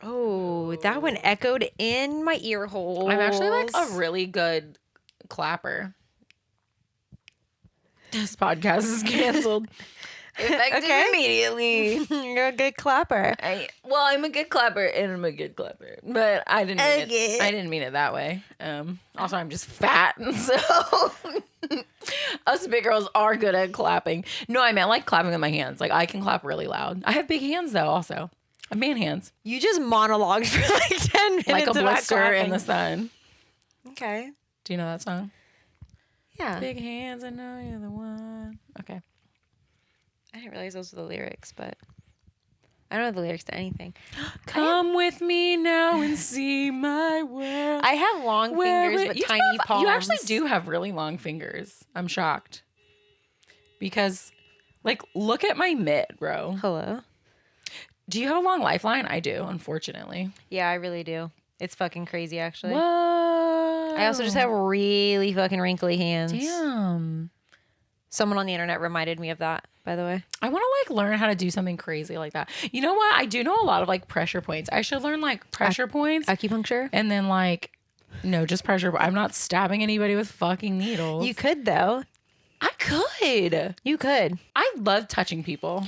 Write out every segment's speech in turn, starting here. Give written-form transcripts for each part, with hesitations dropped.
Oh, that one echoed in my ear holes. I'm actually like a really good clapper. This podcast is canceled. Effective immediately. You're a good clapper. I'm a good clapper and I'm a good clapper, but I didn't mean it that way. Also, I'm just fat, so us big girls are good at clapping. No, I meant like clapping with my hands. Like I can clap really loud. I have big hands though. Also, I have man hands. You just monologued for like 10 minutes, like a blister in clapping. the sun. Okay. Do you know that song? Yeah. Big hands, I know you're the one. Okay. I didn't realize those were the lyrics, but I don't know the lyrics to anything. Come with me now and see my world. I have long fingers but tiny palms. You actually do have really long fingers. I'm shocked. Because, like, look at my mitt, bro. Hello. Do you have a long lifeline? I do, unfortunately. Yeah, I really do. It's fucking crazy, actually. Whoa. I also just have really fucking wrinkly hands. Damn. Someone on the internet reminded me of that, by the way. I want to like learn how to do something crazy like that. You know what? I do know a lot of like pressure points. I should learn like pressure points. Acupuncture? And then like, no, just pressure. I'm not stabbing anybody with fucking needles. You could, though. I could. You could. I love touching people.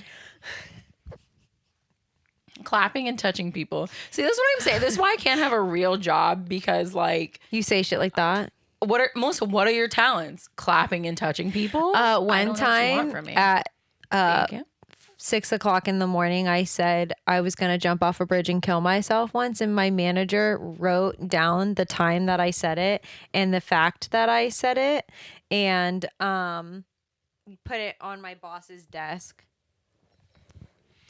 Clapping and touching people. See, this is what I'm saying. This is why I can't have a real job because like. You say shit like that? What are your talents? Clapping and touching people? One time at 6 o'clock in the morning, I said I was going to jump off a bridge and kill myself once. And my manager wrote down the time that I said it and the fact that I said it and put it on my boss's desk.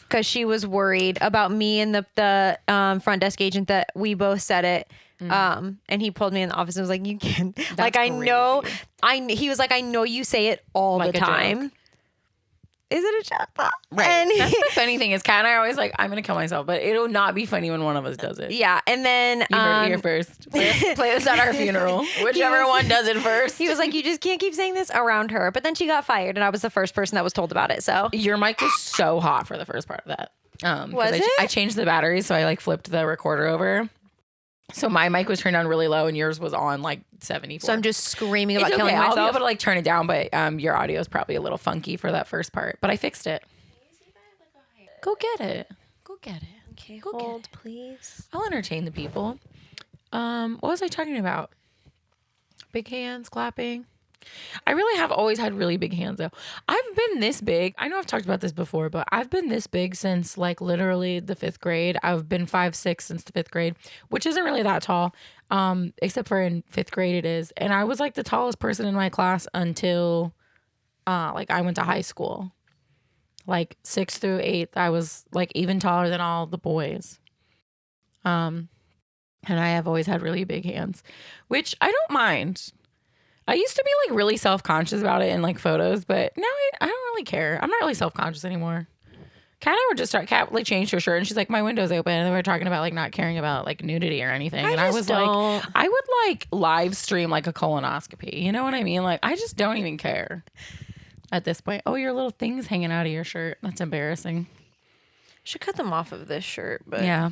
Because she was worried about me and the front desk agent that we both said it. And he pulled me in the office and was like, you can't. That's like, I crazy. know. He was like, I know you say it all like the time. Joke. Is it a joke? Right. And That's the funny thing is, Kat and I are always like, I'm going to kill myself. But it'll not be funny when one of us does it. Yeah. And then. You heard it here first. Play this at our funeral. Whichever one does it first. He was like, you just can't keep saying this around her. But then she got fired and I was the first person that was told about it. So. Your mic was so hot for the first part of that. Was it? I changed the battery, so I like flipped the recorder over. So my mic was turned down really low, and yours was on like 74. So I'm just screaming about it's killing okay. myself. I'll be able to like turn it down, but your audio is probably a little funky for that first part. But I fixed it. Go get it. Go get it. Okay, Go hold, get it. please. I'll entertain the people. What was I talking about? Big hands, clapping. I really have always had really big hands though. I've been this big. I know I've talked about this before, but I've been this big since like literally the 5th grade. I've been 5'6" since the 5th grade, which isn't really that tall. Except for in 5th grade it is. And I was like the tallest person in my class until like I went to high school. Like 6th through 8th, I was like even taller than all the boys. And I have always had really big hands, which I don't mind. I used to be like really self-conscious about it in like photos, but now I don't really care. I'm not really self-conscious anymore. Kat and I were just Kat like changed her shirt and she's like, my window's open, and we were talking about like not caring about like nudity or anything. And I was like, I would like live stream like a colonoscopy. You know what I mean? Like I just don't even care at this point. Oh, your little thing's hanging out of your shirt. That's embarrassing. Should cut them off of this shirt, but yeah,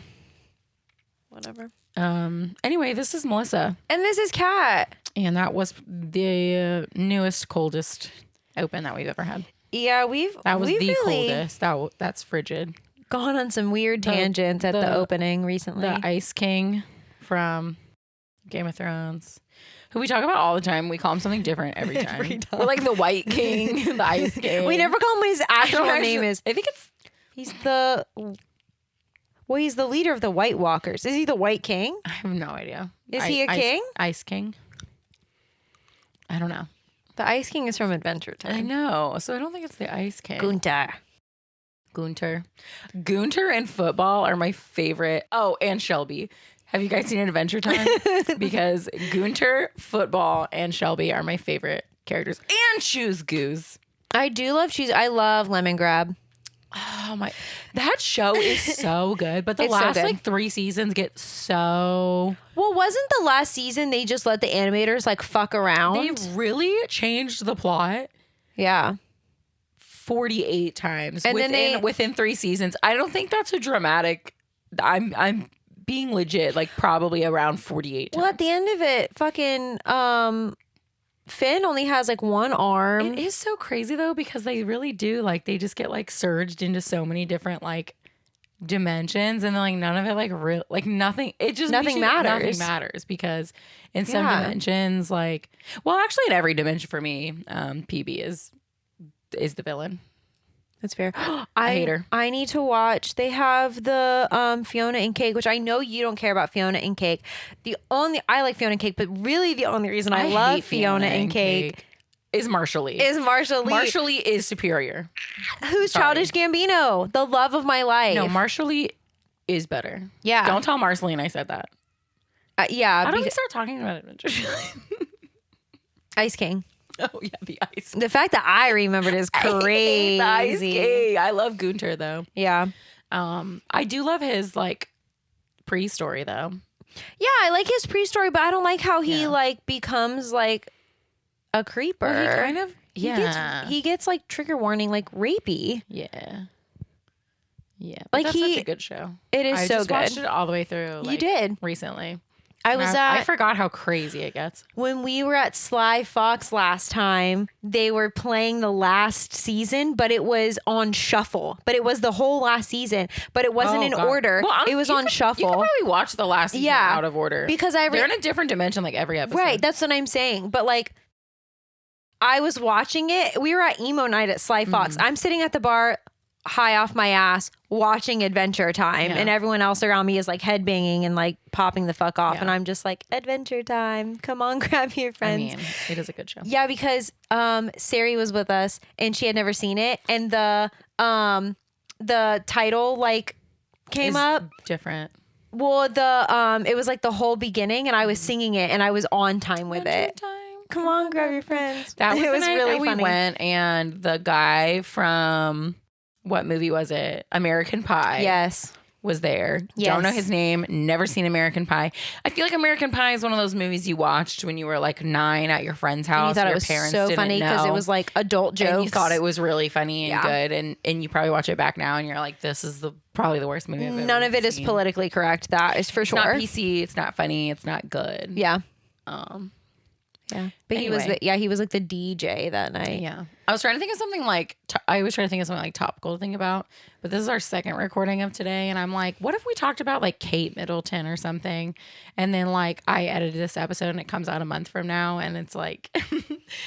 whatever. Anyway, this is Melissa. And this is Kat. And that was the newest, coldest open that we've ever had. Yeah, that was we've the really coldest. That's frigid. Gone on some weird tangents at the opening recently. The Ice King from Game of Thrones, who we talk about all the time. We call him something different every time. We're like the White King, the Ice King. We never call him his actual name is. I think he's the leader of the White Walkers. Is he the White King? I have no idea. Is he a king? Ice King. I don't know. The Ice King is from Adventure Time. I know. So I don't think it's the Ice King. Gunter and football are my favorite. Oh, and Shelby. Have you guys seen Adventure Time? Because Gunter, football, and Shelby are my favorite characters. And Shoes Goose. I do love Shoes. I love Lemon Grab. Oh my, that show is so good. But the last like 3 seasons get so. Well, wasn't the last season they just let the animators like fuck around? They really changed the plot. Yeah. 48 times. And then within 3 seasons. I don't think that's a dramatic. I'm being legit, like probably around 48 times. Well, at the end of it, fucking Finn only has like one arm. It is so crazy though, because they really do, like, they just get like surged into so many different like dimensions, and then like none of it like real, like nothing, it just Nothing matters. Nothing matters, because in some dimensions, like, well, actually in every dimension for me, PB is the villain. That's fair. I hate her. I need to watch. They have the Fiona and Cake, which I know you don't care about Fiona and Cake. I like Fiona and Cake, but really the only reason I love Fiona and Cake is Marshall Lee. Marshall Lee is superior. Who's Childish Gambino? The love of my life. No, Marshall Lee is better. Yeah. Don't tell Marceline I said that. Yeah. How do we start talking about Adventure Ice King. Oh yeah, the Ice King. The fact that I remembered is crazy. The Ice King. I love Gunter though. Yeah. I do love his like pre-story though. Yeah, I like his pre-story, but I don't like how he like becomes like a creeper. Well, he kind of he gets like trigger warning, like rapey. Yeah. Yeah. Like that's such a good show. It is so good. I watched it all the way through. Like, you did recently. I forgot how crazy it gets. When we were at Sly Fox last time, they were playing the last season, but it was on shuffle. But it was the whole last season, but it wasn't in order. Well, it was on shuffle. You can probably watch the last season out of order. Because they're in a different dimension like every episode. Right, that's what I'm saying. But like, I was watching it. We were at emo night at Sly Fox. I'm sitting at the bar, high off my ass, watching Adventure Time, and everyone else around me is like headbanging and like popping the fuck off, and I'm just like, Adventure Time, come on, grab your friends. I mean, it is a good show. Yeah, because Sari was with us and she had never seen it, and the title like came up different. Well, it was like the whole beginning, and I was singing it, and I was on time with it. Come on, grab your friends. That was it was really funny. We went, and the guy from what movie was it? American Pie. Yes. Was there. Yes. Don't know his name. Never seen American Pie. I feel like American Pie is one of those movies you watched when you were like 9 at your friend's house. And you thought it was parents so funny because it was like adult jokes. And you thought it was really funny and good. And you probably watch it back now and you're like, this is probably the worst movie I've ever None of it seen. Is politically correct. That is for sure. It's not PC. It's not funny. It's not good. Yeah. Yeah. But anyway. he was like the DJ that night. Yeah. I was trying to think of something like topical to think about, but this is our second recording of today, and I'm like, what if we talked about like Kate Middleton or something, and then like I edited this episode and it comes out a month from now, and it's like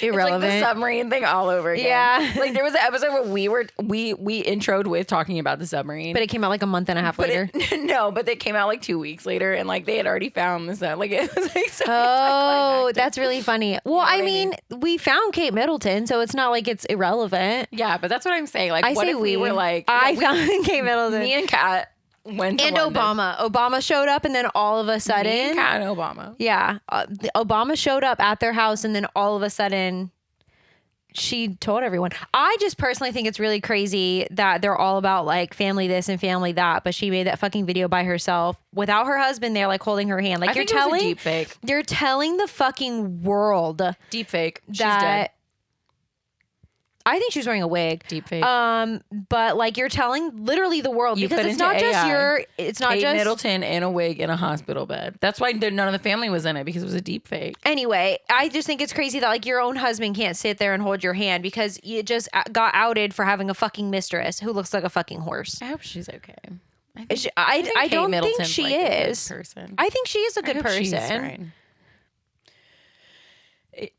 irrelevant, it's like the submarine thing all over again. Yeah, like there was an episode where we introed with talking about the submarine, but it came out like a month and a half later. But it came out like 2 weeks later, and like they had already found this out. Like it was like so. Oh, that's really funny. Well, I mean, we found Kate Middleton, so it's not like it's irrelevant. Yeah, but that's what I'm saying. Like, what if we were like... I found Kate Middleton. Me and Kat went to And London. Obama showed up, and then all of a sudden... Me and Kat and Obama. Yeah. Obama showed up at their house, and then all of a sudden... She told everyone. I just personally think it's really crazy that they're all about like family this and family that, but she made that fucking video by herself without her husband there, like holding her hand. Like you're telling, deep fake. You're telling the fucking world deep fake. She's dead. I think she was wearing a wig. Deep fake. But like you're telling literally the world because it's not just it's not Kate just Middleton in a wig in a hospital bed. That's why none of the family was in it, because it was a deep fake. Anyway, I just think it's crazy that like your own husband can't sit there and hold your hand because you just got outed for having a fucking mistress who looks like a fucking horse. I hope she's okay. I don't think she is. I think she is a good person.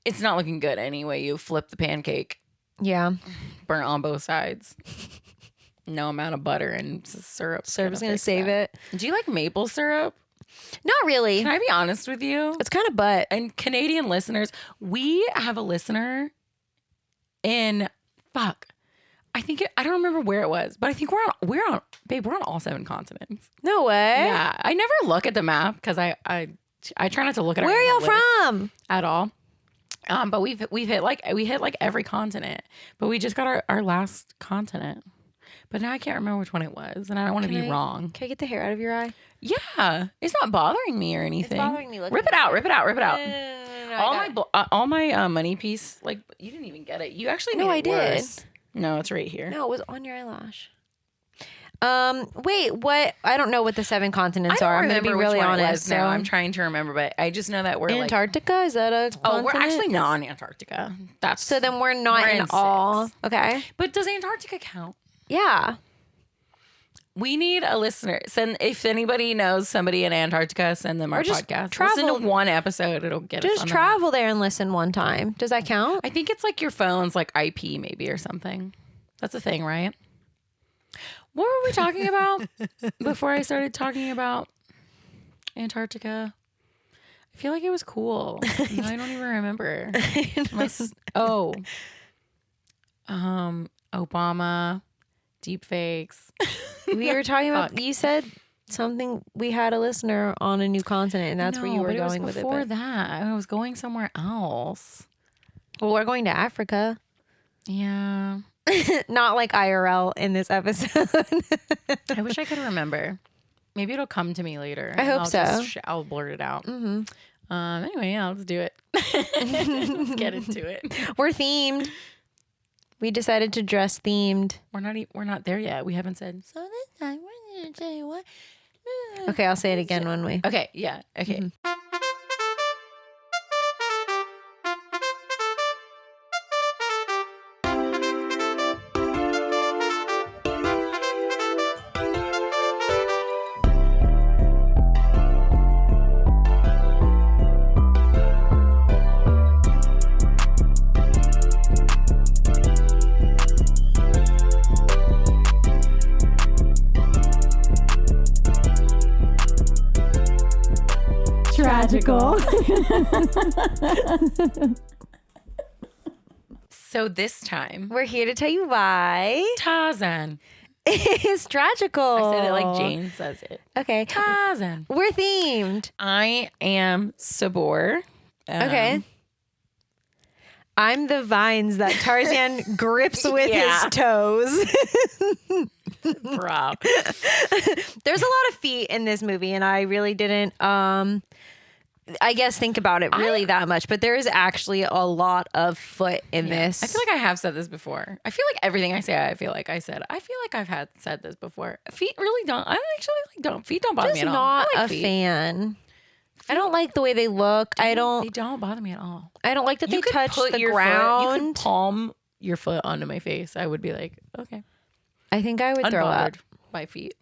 It's not looking good anyway. You flip the pancake. Yeah. Burnt on both sides. No amount of butter and syrup. Syrup's going to save it. Do you like maple syrup? Not really. Can I be honest with you? It's kind of butt. And Canadian listeners, we have a listener in, I don't remember where it was, but I think we're on all 7 continents. No way. Yeah. I never look at the map because I try not to look at it. Where are y'all from? At all. But we hit like every continent, but we just got our last continent. But now I can't remember which one it was, and I don't want to be wrong. Can I get the hair out of your eye? Yeah, it's not bothering me or anything. It's bothering me. Rip it out. No, all my money piece, like you didn't even get it. You actually made it worse. No, it's right here. No, it was on your eyelash. Wait, what? I don't know what the 7 continents are. I'm going to be really honest. So I'm trying to remember, but I just know that we're Antarctica? Is that a continent? Oh, we're actually not in Antarctica. So then we're not in all. Okay. But does Antarctica count? Yeah. We need a listener. If anybody knows somebody in Antarctica, send them our podcast. Listen to one episode. It'll get us on Just travel there and listen one time. Does that count? I think it's like your phone's like IP maybe or something. That's a thing, right? What were we talking about before I started talking about Antarctica? I feel like it was cool. No, I don't even remember. Obama, deep fakes. We were talking about, you said something, we had a listener on a new continent, and that's where you were going with it. Before that, I was going somewhere else. Well, we're going to Africa. Yeah. Not like IRL in this episode. I wish I could remember. Maybe it'll come to me later. I hope so. I'll blurt it out. Mm-hmm. Anyway, yeah, let's do it. Let's get into it. We're themed. We decided to dress themed. We're not there yet. We haven't said, so this time we're going to tell you what. Okay, I'll say it again when we. Okay, yeah. Okay. Mm-hmm. Tragical. So this time we're here to tell you why Tarzan is tragical. I said it like Jane says it. Okay. Tarzan. We're themed. I am Sabor. Okay. I'm the vines that Tarzan grips with his toes. Bro. There's a lot of feet in this movie, and I really didn't I guess think about it really that much, but there is actually a lot of foot in this. I feel like I have said this before. I feel like everything I say, I feel like I said. I feel like I've said this before. Feet really don't. I actually don't. Feet don't bother me at all. Not a fan. I don't like the way they look. They don't bother me at all. I don't like that they touch the ground. You could palm your foot onto my face. I would be like, okay. I think I would throw up by feet.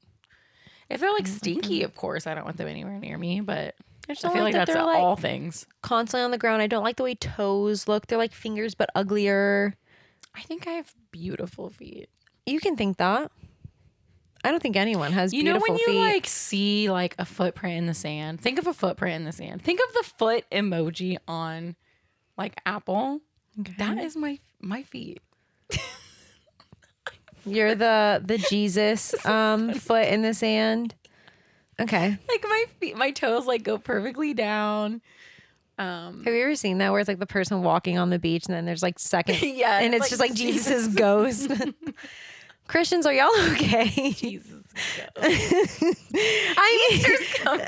If they're like stinky, of course, I don't want them anywhere near me, but I feel like that's all things. Constantly on the ground. I don't like the way toes look. They're like fingers, but uglier. I think I have beautiful feet. You can think that. I don't think anyone has beautiful feet. You know when you like see like a footprint in the sand? Think of a footprint in the sand. Think of the foot emoji on like Apple. Okay. That is my feet. You're the Jesus foot in the sand. Okay. Like my feet, my toes like go perfectly down. Have you ever seen that where it's like the person walking on the beach and then there's like second yeah, and it's like just like Jesus's ghost. Christians, are y'all okay? Jesus. Easter's coming.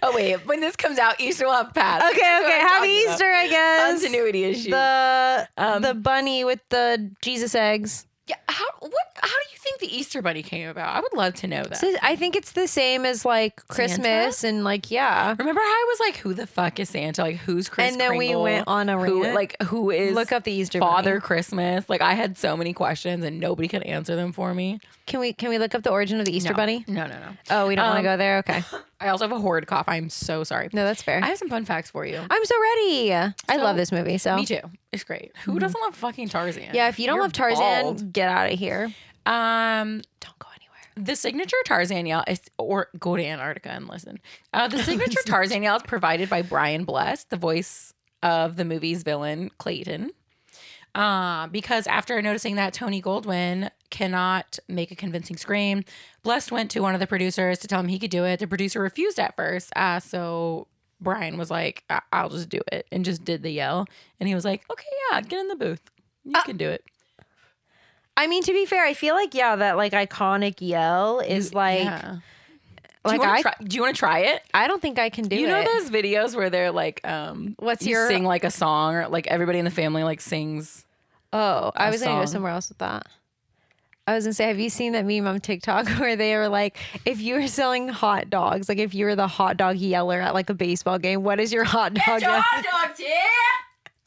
Oh wait, when this comes out, Easter will have passed. Okay. Happy Easter, I guess. Continuity issue. The bunny with the Jesus eggs. Yeah. How do you think the Easter bunny came about? I would love to know that. So I think it's the same as like Christmas Santa? And like Remember how I was like, who the fuck is Santa? Like who's Chris And then Kringle? We went on a rant. Who is look up the Easter Father bunny. Christmas? Like I had so many questions and nobody could answer them for me. Can we look up the origin of the Easter bunny? No. Oh, we don't want to go there? Okay. I also have a horrid cough. I'm so sorry. No, that's fair. I have some fun facts for you. I'm so ready. I love this movie. So me too. It's great. Who doesn't love fucking Tarzan? Yeah, if you don't love Tarzan, bald. Get out of here. Don't go anywhere. The signature Tarzan yell or go to Antarctica and listen. The signature Tarzan yell is provided by Brian Bless, the voice of the movie's villain Clayton. Because after noticing that Tony Goldwyn cannot make a convincing scream, Bless went to one of the producers to tell him he could do it. The producer refused at first, so Brian was like, I'll just do it, and just did the yell. And he was like, okay, yeah, get in the booth. You can do it. I mean, to be fair, I feel like, that like iconic yell is like... Yeah. Do you want to try it? I don't think I can do it. You know those videos where they're like, sing like a song or like everybody in the family like sings. Oh, I was going to go somewhere else with that. I was gonna say, have you seen that meme on TikTok where they are like, if you were selling hot dogs, like if you were the hot dog yeller at like a baseball game, what is your hot dog? Get your hot dogs here!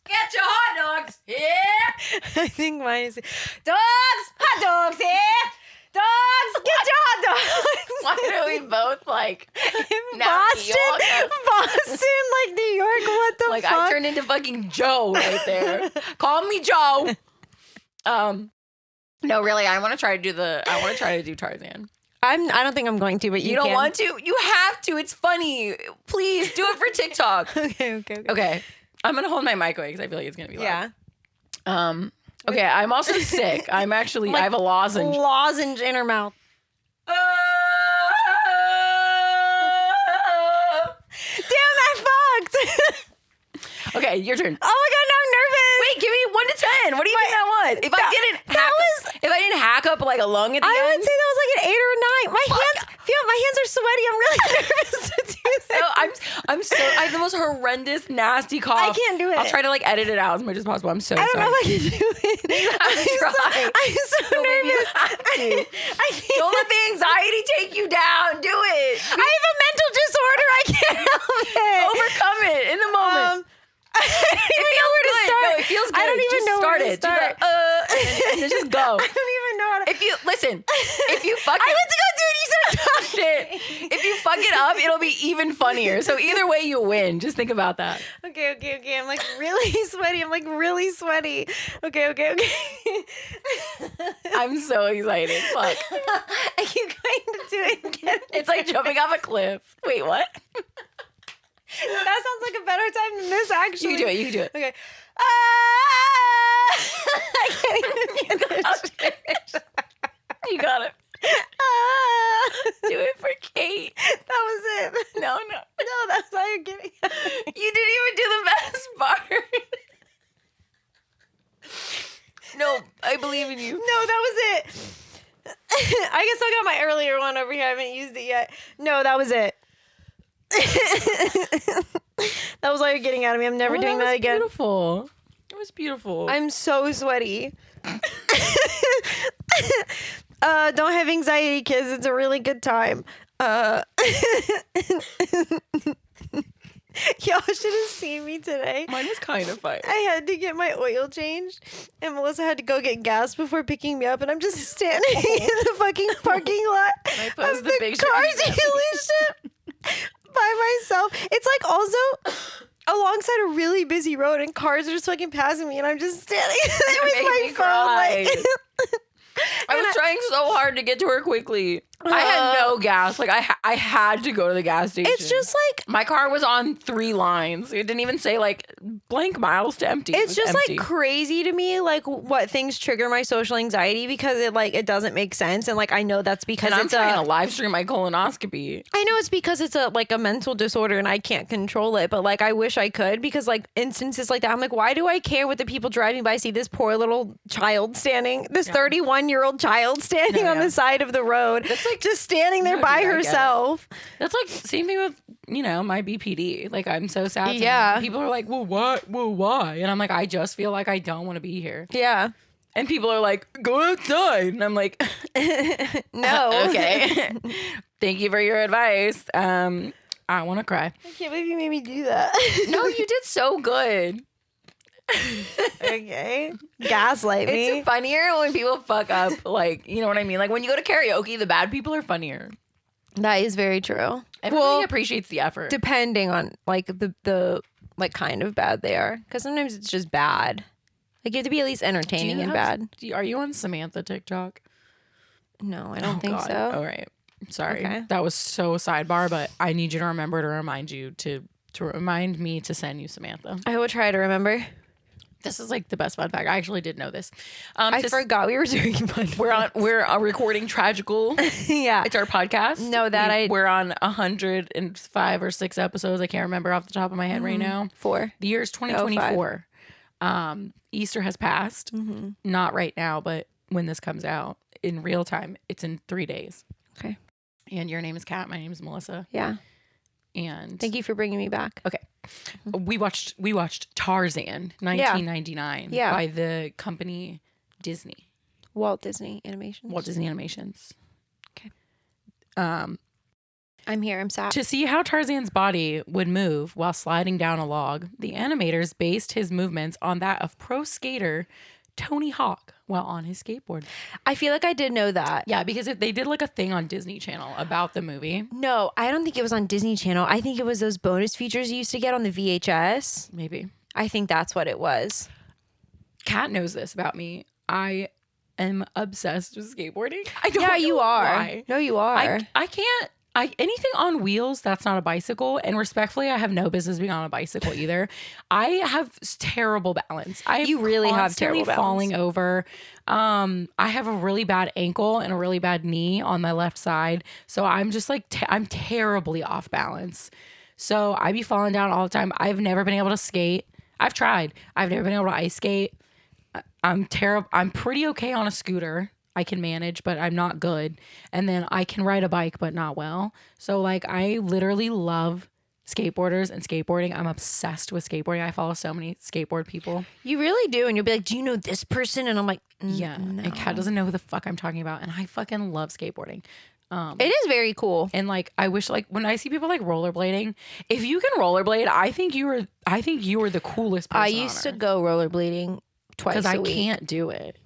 Get your hot dogs here! I think mine is hot dogs here! Dogs, get your hot dogs! Why do we both like Boston, like New York? What the fuck? fuck? I turned into fucking Joe right there. Call me Joe. No, really, I want to try to do Tarzan. I don't think I'm going to, but you don't want to? You have to. It's funny. Please do it for TikTok. Okay. I'm going to hold my mic away because I feel like it's going to be loud. Yeah. Okay, I'm also sick. I'm actually, I have a lozenge. Lozenge in her mouth. Damn, that fucked. Okay, your turn. Oh my god, now I'm nervous. Wait, give me 1 to 10. What do you think that was? If I didn't hack up like a lung at the end, I would say that was like an 8 or a 9. My hands are sweaty. I'm really nervous to do this. I have the most horrendous, nasty cough. I can't do it. I'll try to like edit it out as much as possible. I'm so sorry. I don't know if I can do it. You have to try. I'm so nervous. I can't. Don't let the anxiety take you down. Do it. I have a mental disorder. I can't help it. Overcome it in the moment. I don't even know where to start. No, it feels good. I don't even know where to start. And then just go. I don't even know how to. If you fuck it, I went to go do it. You said shit. If you fuck it up, it'll be even funnier. So either way, you win. Just think about that. Okay. I'm like really sweaty. Okay. I'm so excited. Fuck. I keep going to do it again. It's like jumping off a cliff. Wait, what? That sounds like a better time than this, actually. You can do it. Okay. I can't even get this. You got it. Do it for Kate. That was it. No, that's how you're getting it. You didn't even do the best part. No, I believe in you. No, that was it. I guess I got my earlier one over here. I haven't used it yet. No, that was it. That was all you're getting out of me. I'm never doing that again. Beautiful. It was beautiful. I'm so sweaty. Don't have anxiety, kids. It's a really good time. Y'all should have seen me today. Mine was kind of fun. I had to get my oil changed, and Melissa had to go get gas before picking me up, and I'm just standing in the fucking parking lot of the car dealership by myself. It's like also alongside a really busy road, and cars are just fucking passing me, and I'm just standing there with my phone. Like, I was trying so hard to get to her quickly. I had no gas. Like I had to go to the gas station. It's just like my car was on 3 lines. It didn't even say like blank miles to empty. It's just empty. Like crazy to me, like what things trigger my social anxiety because it doesn't make sense, and like I know that's because I'm trying to live stream my colonoscopy. I know it's because it's a mental disorder and I can't control it, but like I wish I could because like instances like that, I'm like, why do I care what the people driving by see this poor little child standing, this 31-year-old child standing on the side of the road. That's like just standing there by herself. That's like same thing with, my BPD. Like I'm so sad. Yeah. People are like, well, what? Well, why? And I'm like, I just feel like I don't want to be here. Yeah. And people are like, go outside. And I'm like, no. Okay. Thank you for your advice. I want to cry. I can't believe you made me do that. No, you did so good. Okay. Gaslight me. It's funnier when people fuck up, like, you know what I mean? Like when you go to karaoke, the bad people are funnier. That is very true. Everybody appreciates the effort. Depending on like the like kind of bad they are. Because sometimes it's just bad. Like you have to be at least entertaining and bad. Are you on Samantha TikTok? No, I don't think so. All right. Sorry. Okay. That was so sidebar, but I need you to remember to remind you to remind me to send you Samantha. I will try to remember. This is like the best fun fact. I actually did know this. I forgot we were doing fun. We're recording Tragical. Yeah, it's our podcast. No, we're on 105 or 6 episodes. I can't remember off the top of my head right now. 4. The year is 2024. Easter has passed. Mm-hmm. Not right now, but when this comes out in real time, it's in 3 days. Okay. And your name is Kat. My name is Melissa. Yeah. And thank you for bringing me back. Okay. We watched Tarzan 1999 by the company Disney. Walt Disney Animations. Walt Disney Animations. Okay. I'm here. I'm sat. To see how Tarzan's body would move while sliding down a log, the animators based his movements on that of pro skater Tony Hawk while on his skateboard. I feel like I did know that. Yeah, because they did like a thing on Disney Channel about the movie. No, I don't think it was on Disney Channel. I think it was those bonus features you used to get on the VHS. Maybe. I think that's what it was. Kat knows this about me. I am obsessed with skateboarding. I don't know you are. Why. No, you are. I can't. Anything on wheels that's not a bicycle, and respectfully, I have no business being on a bicycle either. I have terrible balance. You really have terrible balance. Falling over. I have a really bad ankle and a really bad knee on my left side, so I'm just like I'm terribly off balance. So I be falling down all the time. I've never been able to skate. I've tried. I've never been able to ice skate. I'm terrible. I'm pretty okay on a scooter. I can manage, but I'm not good. And then I can ride a bike, but not well. So like I literally love skateboarders and skateboarding. I'm obsessed with skateboarding. I follow so many skateboard people. You really do. And you'll be like, do you know this person? And I'm like, yeah. No. And Kat doesn't know who the fuck I'm talking about. And I fucking love skateboarding. It is very cool. And like I wish like when I see people like rollerblading, if you can rollerblade, I think you are the coolest person. I used to go rollerblading twice a week. Because I can't do it.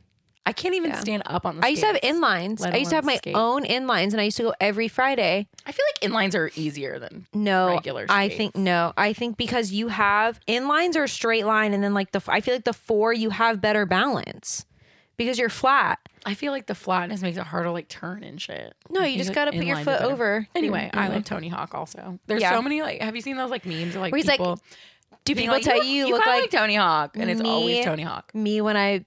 I can't even stand up on the skates. I used to have inlines. I used to have my own inlines, and I used to go every Friday. I feel like inlines are easier than regular skates. I think because you have inlines or a straight line, and then like I feel like the four, you have better balance because you're flat. I feel like the flatness makes it hard to like turn and shit. No, you just gotta put your foot over. Anyway, I love Tony Hawk also. There's so many like, have you seen those like memes of like where people? Like, do people like, tell you look like Tony Hawk? And it's always Tony Hawk. Me when I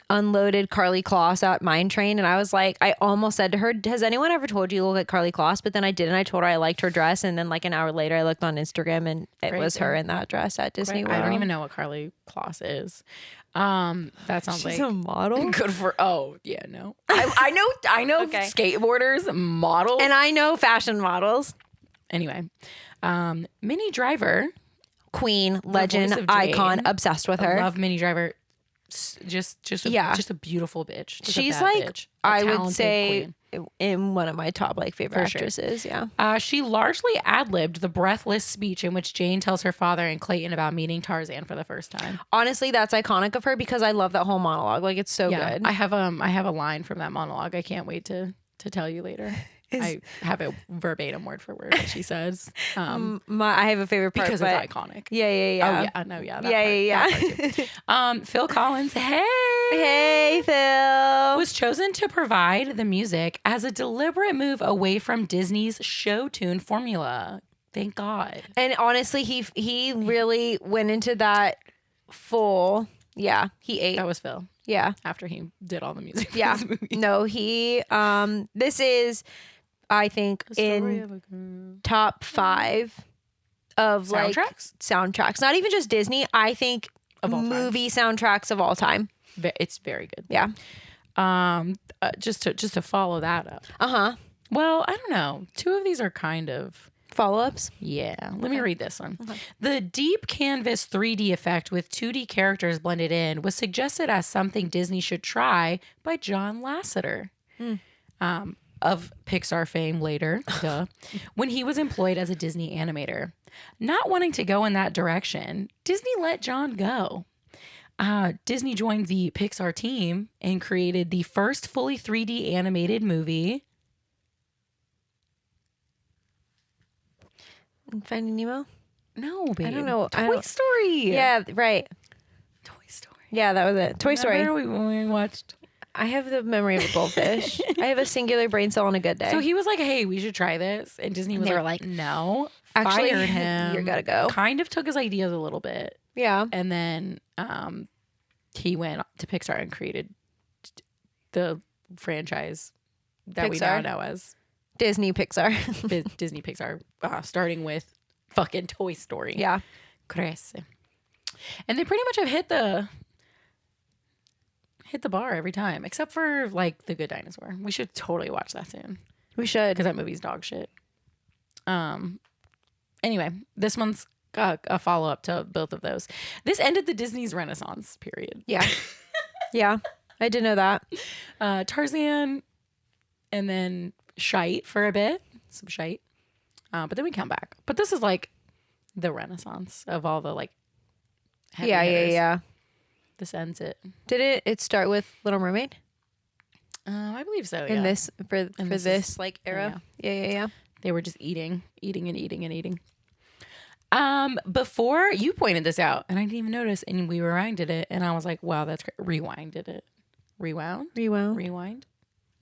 unloaded Carly Kloss at Mine Train, and I was like, I almost said to her, has anyone ever told you look like Carly Kloss? But then I didn't. I told her I liked her dress, and then like an hour later I looked on Instagram and it was her in that dress at Disney World. I don't even know what Carly Kloss is. That sounds She's a model. Good for no. I know okay. Skateboarders, models. And I know fashion models. Anyway, Minnie Driver, queen, legend, icon, obsessed with her. I love Minnie Driver. Just a beautiful bitch. She's like bitch. I would say queen. In one of my top like favorite actresses. Sure. Yeah. She largely ad-libbed the breathless speech in which Jane tells her father and Clayton about meeting Tarzan for the first time. Honestly, that's iconic of her because I love that whole monologue. Like it's so good. I have a line from that monologue. I can't wait to tell you later. I have it verbatim word for word what she says. I have a favorite part because it's iconic. Yeah. Oh yeah, no, yeah. Phil Collins, hey Phil, was chosen to provide the music as a deliberate move away from Disney's show tune formula. Thank God. And honestly, he really went into that full. Yeah, he ate. That was Phil. Yeah, after he did all the music. Yeah, for this movie. No, he. This is. I think in top 5 of soundtracks, not even just Disney. I think of all movie soundtracks of all time. It's very good. Yeah. Just to follow that up. Well, I don't know. 2 of these are kind of follow-ups. Yeah. Let me read this one. Okay. The deep canvas 3D effect with 2D characters blended in was suggested as something Disney should try by John Lasseter. Of Pixar fame later, when he was employed as a Disney animator. Not wanting to go in that direction, Disney let John go. Disney joined the Pixar team and created the first fully 3D animated movie. Finding Nemo? No, babe. I don't know. Toy Story. Yeah, right. Toy Story. Yeah, that was it. Toy Story. When we watched... I have the memory of a goldfish. I have a singular brain cell on a good day. So he was like, hey, we should try this. And Disney was like, no. Actually, fired him. You gotta go. Kind of took his ideas a little bit. Yeah. And then he went to Pixar and created the franchise that we now know as Disney Pixar. Disney Pixar, starting with fucking Toy Story. Yeah. Crece. And they pretty much have hit the bar every time, except for like The Good Dinosaur. We should totally watch that soon. We should, because that movie's dog shit. Anyway, this one's a follow up to both of those. This ended the Disney's Renaissance period. Yeah. Yeah. I didn't know that. Tarzan, and then shite for a bit. Some shite. But then we come back. But this is like the renaissance of all the like heavy hitters. Yeah. This ends it. Did it start with Little Mermaid? I believe so, In this, for this like era? Yeah. They were just eating. Before you pointed this out, and I didn't even notice, and we rewinded it, and I was like, wow, that's great. Rewinded it. Rewound? Rewind?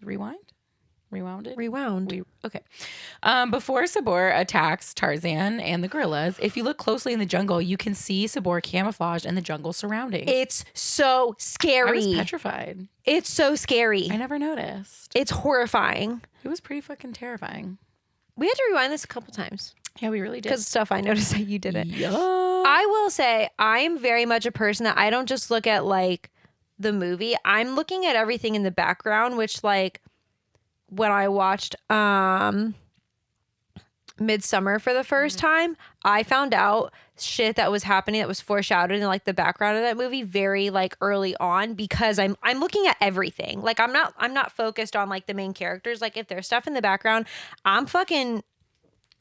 Rewound it? Rewound. Okay. Before Sabor attacks Tarzan and the gorillas, if you look closely in the jungle, you can see Sabor camouflaged in the jungle surroundings. It's so scary. I was petrified. It's so scary. I never noticed. It's horrifying. It was pretty fucking terrifying. We had to rewind this a couple times. Yeah, we really did. Because stuff I noticed that you didn't. Yeah. I will say, I'm very much a person that I don't just look at like the movie. I'm looking at everything in the background, which like when I watched Midsummer for the first time, I found out shit that was happening that was foreshadowed in like the background of that movie very like early on, because I'm looking at everything. Like I'm not focused on like the main characters. Like if there's stuff in the background, I'm fucking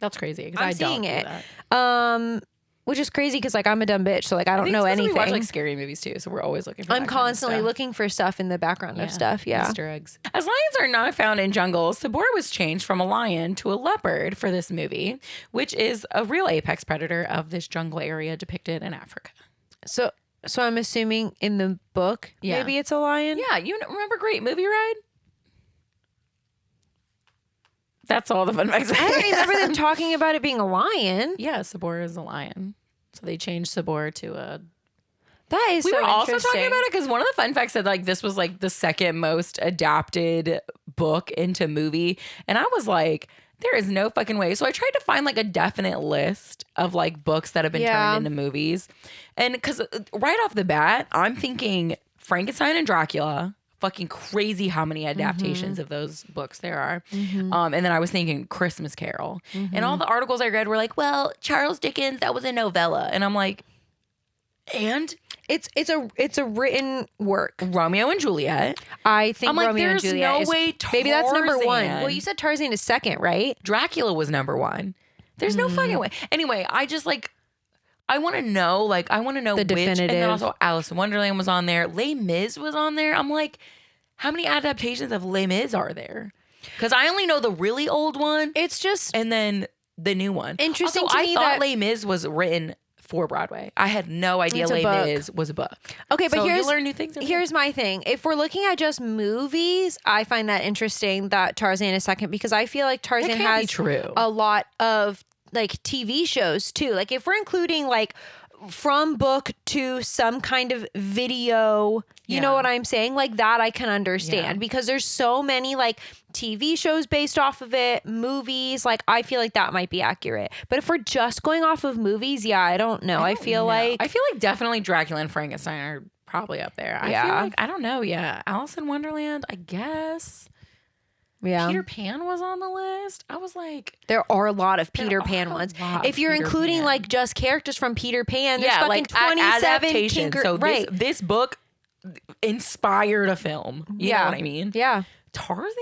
That's crazy because I don't seeing it. Do that. Which is crazy because like I'm a dumb bitch, so like I don't know anything. We watch like scary movies too, so we're always looking for I'm constantly looking for stuff in the background of stuff. Yeah. Easter eggs. As lions are not found in jungles, Sabor was changed from a lion to a leopard for this movie, which is a real apex predator of this jungle area depicted in Africa. So I'm assuming in the book, maybe it's a lion? Yeah, you remember Great Movie Ride? That's all the fun facts. I don't remember them talking about it being a lion. Yeah, Sabor is a lion. So they changed Sabor to a... That is we so were also interesting. talking about it because one of the fun facts said like this was like the second most adapted book into movie. And I was like, there is no fucking way. So I tried to find like a definite list of like books that have been turned into movies. And because right off the bat, I'm thinking Frankenstein and Dracula. Fucking crazy how many adaptations of those books there are. And then I was thinking Christmas Carol. And all the articles I read were like, well, Charles Dickens, that was a novella. And I'm like, and it's a written work. Romeo and Juliet. I think I'm like, Romeo and there's Juliet no is, way maybe that's number one. Tarzan- Well, you said Tarzan is second, right? Dracula was number one. There's no fucking way. Anyway, I just like, I want to know the which, definitive. and then also Alice in Wonderland was on there. Les Mis was on there. I'm like, how many adaptations of Les Mis are there? Because I only know the really old one. It's just and then the new one. Interesting also, to me I thought that Les Mis was written for Broadway. I had no idea Les Mis was a book. Okay, but so you learn new things. Here's my thing. If we're looking at just movies, I find that interesting that Tarzan is second, because I feel like Tarzan has a lot of like TV shows too. Like if we're including like from book to some kind of video, you know what I'm saying? Like that I can understand because there's so many like TV shows based off of it, movies, like I feel like that might be accurate. But if we're just going off of movies, I don't know. I feel like definitely Dracula and Frankenstein are probably up there. I feel like, I don't know. Yeah. Alice in Wonderland, I guess. Yeah. Peter Pan was on the list. I was like, there are a lot of Peter Pan ones. If you're including like just characters from Peter Pan, there's fucking like 27 So this book inspired a film. You know what I mean? Yeah. Tarzan?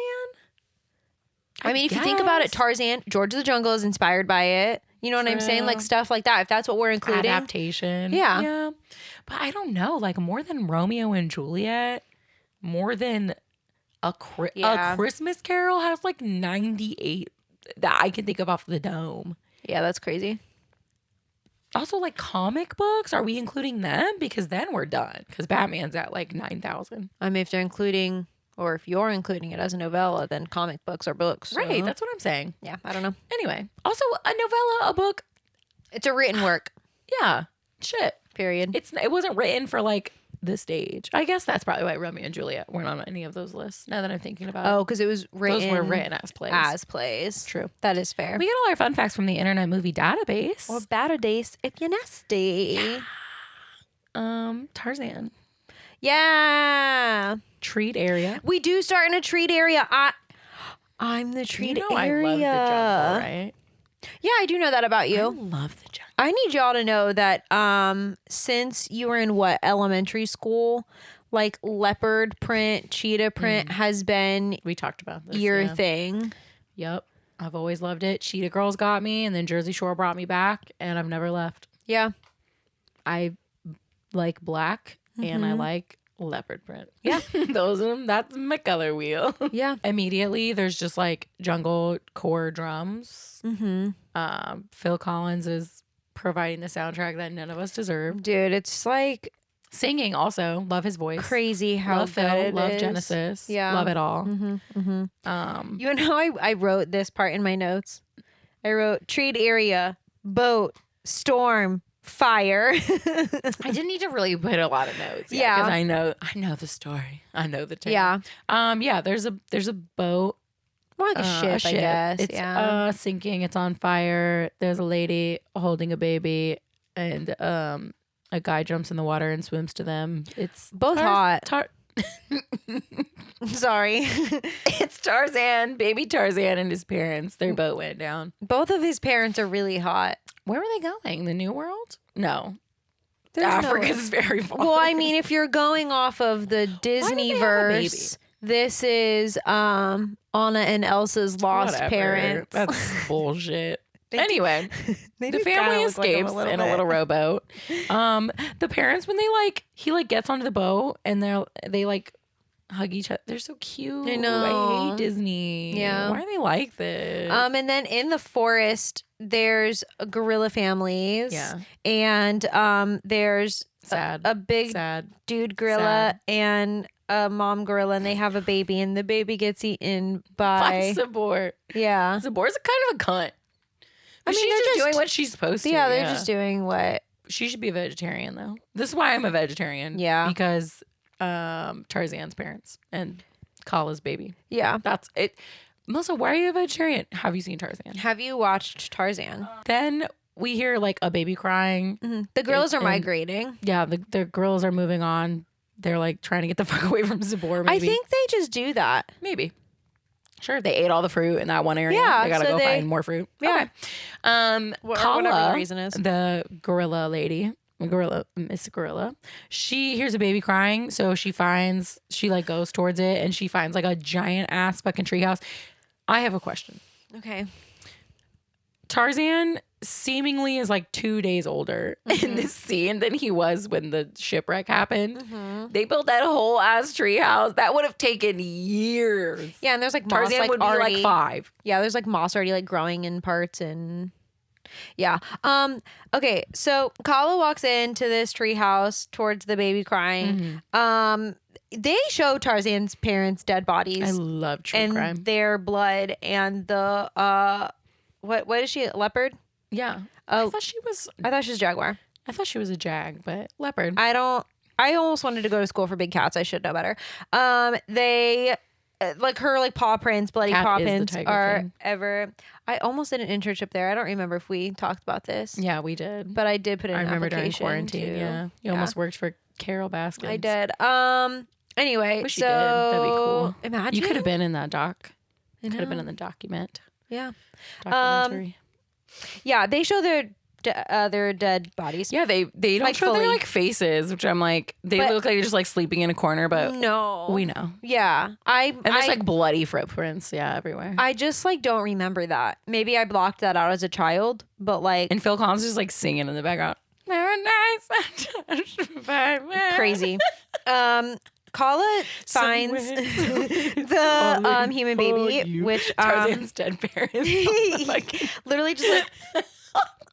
I mean, if you think about it, Tarzan, George of the Jungle is inspired by it. You know what I'm saying? Like stuff like that. If that's what we're including. Adaptation. Yeah. Yeah. But I don't know. Like more than Romeo and Juliet, more than a Christmas Carol has like 98 that I can think of off the dome. Yeah, that's crazy. Also, like comic books, are we including them? Because then we're done. Because Batman's at like 9,000. I mean, if they're including, or if you're including it as a novella, then comic books are books. Right, that's what I'm saying. Yeah, I don't know. Anyway, also a novella, a book. It's a written work. Yeah, shit. Period. It wasn't written for like the stage. I guess that's probably why Romeo and Juliet weren't on any of those lists. Now that I'm thinking about it. Oh, because it was written. Those were written as plays. As plays. True. That is fair. We get all our fun facts from the Internet Movie Database. Or Database if you're nasty. Tarzan. Yeah. Treat area. We do start in a treat area. I'm the treat area. I love the jungle, right? Yeah, I do know that about you. I love the jungle. I need y'all to know that since you were in elementary school, like leopard print, cheetah print has been We talked about this. your thing. Yep. I've always loved it. Cheetah Girls got me, and then Jersey Shore brought me back, and I've never left. Yeah. I like black, and I like leopard print. Yeah. That's my color wheel. Yeah. Immediately, there's just like jungle core drums. Phil Collins is providing the soundtrack that none of us deserve. Dude, it's like singing also. Love his voice. Crazy how love good Phil, it love is. Genesis. Yeah. Love it all. You know, I wrote this part in my notes. I wrote treat area, boat, storm, fire. I didn't need to really put a lot of notes. Yeah. Because I know the story. I know the tale. Yeah. Yeah, there's a boat. More like a ship, I guess. It's sinking. It's on fire. There's a lady holding a baby, and a guy jumps in the water and swims to them. It's both hot. Sorry. It's Tarzan, baby Tarzan, and his parents. Their boat went down. Both of his parents are really hot. Where were they going? The New World? No. There's Africa's very far. Well, I mean, if you're going off of the Disneyverse, this is Anna and Elsa's lost parents. That's bullshit. Anyway, the family kinda escapes like in a little rowboat. The parents, when he gets onto the boat and they like hug each other. They're so cute. I know. I hate Disney. Yeah. Why are they like this? And then in the forest, there's gorilla families. Yeah. And there's a big dude gorilla and a mom gorilla, and they have a baby, and the baby gets eaten by Sabor. Yeah. Sabor's kind of a cunt. I mean, she's just doing what she's supposed to. Yeah, they're just doing what. She should be a vegetarian, though. This is why I'm a vegetarian. Yeah. Because Tarzan's parents and Kala's baby. Yeah. That's it. Melissa, why are you a vegetarian? Have you seen Tarzan? Have you watched Tarzan? Then we hear like a baby crying. Mm-hmm. The gorillas are migrating. Yeah, the gorillas are moving on. They're like trying to get the fuck away from Sabor. Maybe. I think they just do that. Maybe. Sure, they ate all the fruit in that one area. Yeah, they gotta go find more fruit. Yeah. Okay. Whatever the reason is. The gorilla lady, Miss Gorilla, she hears a baby crying, so she like goes towards it, and she finds like a giant ass fucking treehouse. I have a question. Okay. Tarzan seemingly is like 2 days older in this scene than he was when the shipwreck happened. They built that whole ass treehouse. That would have taken years. Yeah, and there's like Tarzan moss, like, would already, be like 5. Yeah, there's like moss already like growing in parts and yeah. Okay, so Kala walks into this treehouse towards the baby crying. They show Tarzan's parents' dead bodies. I love true crime. Their blood and the what is she? Leopard? Yeah. Oh, I thought she was jaguar. I thought she was a jag, but leopard. I almost wanted to go to school for big cats. I should know better. They like her like paw prints, bloody Cat paw is the prints tiger are king. ever. I almost did an internship there. I don't remember if we talked about this. Yeah, we did. But I did put in an remember during application quarantine. too. Yeah, you almost worked for Carol Baskin. I did. Anyway, Wish so you did. That'd be cool. Imagine you could have been in that doc. You could have been in the documentary. Yeah, they show their dead bodies. Yeah, they don't like show fully. their like faces, which I'm like, they look like they're just like sleeping in a corner, but no, we know. Yeah, and there's like bloody footprints, everywhere. I just like don't remember that. Maybe I blocked that out as a child, but like, and Phil Collins is like singing in the background. Crazy. Kala finds the human baby, which Tarzan's dead parents. Like literally just like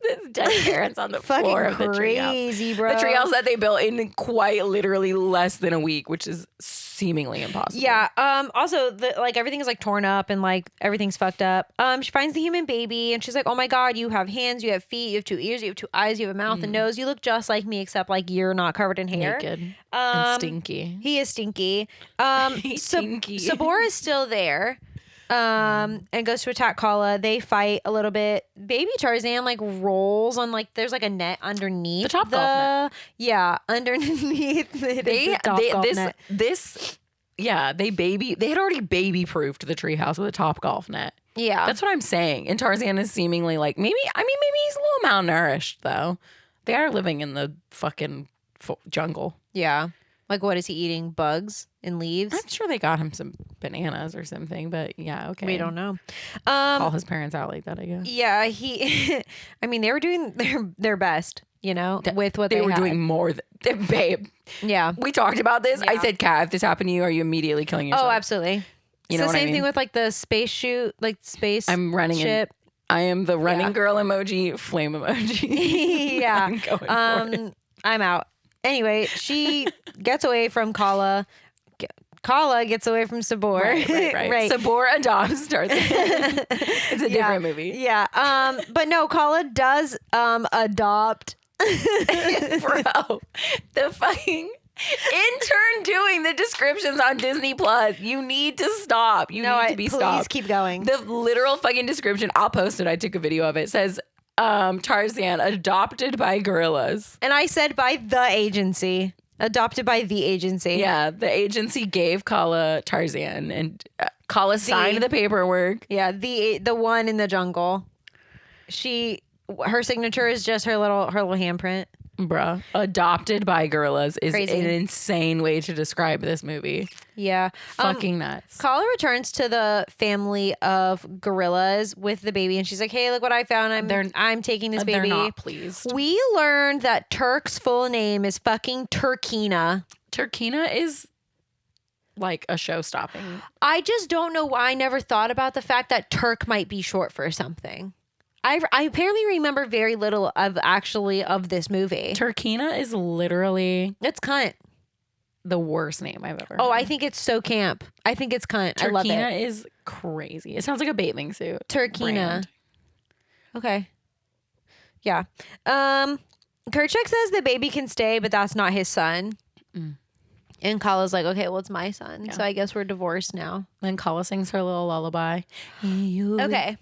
his dead parents on the floor of the crazy, treehouse. Bro. The treehouse that they built in quite literally less than a week, which is seemingly impossible. Yeah. Also, like everything is like torn up and like everything's fucked up. She finds the human baby and she's like, "Oh my god, you have hands, you have feet, you have 2 ears, you have 2 eyes, you have a mouth and nose. You look just like me, except like you're not covered in hair, naked and stinky. He is stinky. He's stinky. Sabor is still there. And goes to attack Kala. They fight a little bit. Baby Tarzan like rolls on like there's like a net underneath the top golf net. Yeah, underneath the golf net. They had already baby proofed the treehouse with a top golf net. Yeah, that's what I'm saying. And Tarzan is seemingly like maybe he's a little malnourished though. They are living in the fucking jungle. Yeah. Like, what is he eating? Bugs and leaves? I'm sure they got him some bananas or something, but yeah, okay. We don't know. Call his parents out like that, I guess. Yeah, I mean, they were doing their best, you know, with what they were had. doing more than, babe. Yeah. We talked about this. Yeah. I said, Kat, if this happened to you, are you immediately killing yourself? Oh, absolutely. You know the what same I mean? thing with like the space shoot, like space I'm running ship. I am the running girl emoji, flame emoji. Yeah. I'm going for it. I'm out. Anyway, she gets away from Kala. Kala gets away from Sabor. Right. Sabor adopts Tarzan. It's a different movie. Yeah. But no, Kala does adopt. Bro, the fucking intern doing the descriptions on Disney Plus. You need to stop. You need to be stopped. Please keep going. The literal fucking description, I'll post it. I took a video of it. Says Tarzan adopted by gorillas. And I said by the agency. Adopted by the agency. Yeah, the agency gave Kala Tarzan, and Kala signed the paperwork. Yeah, the one in the jungle. Her signature is just her little handprint. Bruh, adopted by gorillas is Crazy. an insane way to describe this movie. Yeah. Fucking nuts. Kala returns to the family of gorillas with the baby, and she's like, "Hey, look what I found. I'm taking this baby." They're not pleased. We learned that Turk's full name is fucking Terkina. Terkina is like a show-stopping. I just don't know why I never thought about the fact that Turk might be short for something. I apparently remember very little of this movie. Terkina is literally... It's cunt. The worst name I've ever heard. Oh, I think it's so camp. I think it's cunt. Terkina I love it. is crazy. It sounds like a bathing suit. Terkina. Brand. Okay. Yeah. Kerchak says the baby can stay, but that's not his son. And Kala's like, okay, well, it's my son. Yeah. So I guess we're divorced now. Then Kala sings her little lullaby. Okay.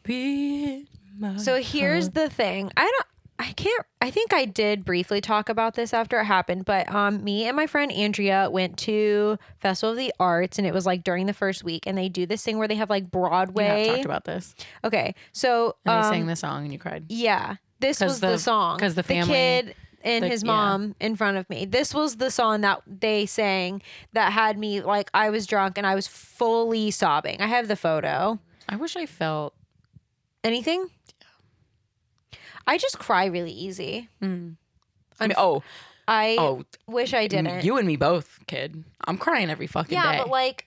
So here's the thing. I think I did briefly talk about this after it happened, but me and my friend Andrea went to Festival of the Arts, and it was like during the first week, and they do this thing where they have like Broadway. Yeah, I've talked about this. Okay. So and they sang the song and you cried. Yeah. This was the song. Because the family. The kid and his mom in front of me. This was the song that they sang that had me like, I was drunk and I was fully sobbing. I have the photo. I wish I felt anything. I just cry really easy. I wish I didn't. You and me both, kid. I'm crying every fucking day. Yeah, but like,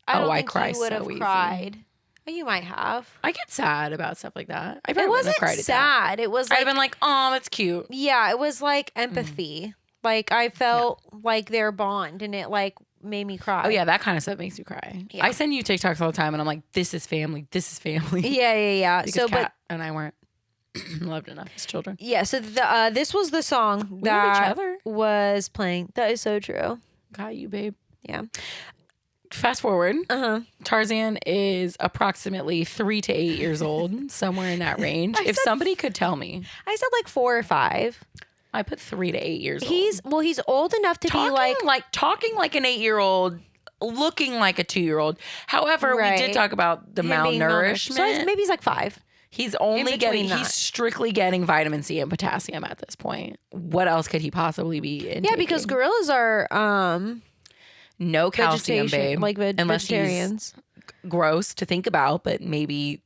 I don't think cry you would have cried. Well, you might have. I get sad about stuff like that. It wasn't sad. It was like, I've been like, oh, that's cute. Yeah, it was like empathy. Like I felt like their bond, and it like made me cry. Oh yeah, that kind of stuff makes you cry. Yeah. I send you TikToks all the time, and I'm like, this is family. This is family. Yeah. Because so, Kat and I weren't loved enough as children. Yeah. So this was the song that was playing. That is so true. Got you, babe. Yeah. Fast forward. Tarzan is approximately 3 to 8 years old, somewhere in that range. If somebody could tell me, I said like 4 or 5. I put 3 to 8 years old. He's old enough to be like talking like an 8-year-old, looking like a 2-year-old. However, we did talk about the malnourishment. So maybe he's like 5. He's strictly getting vitamin C and potassium at this point. What else could he possibly be intaking? Yeah, because gorillas are no calcium, babe. Like vegetarians. Gross to think about, but maybe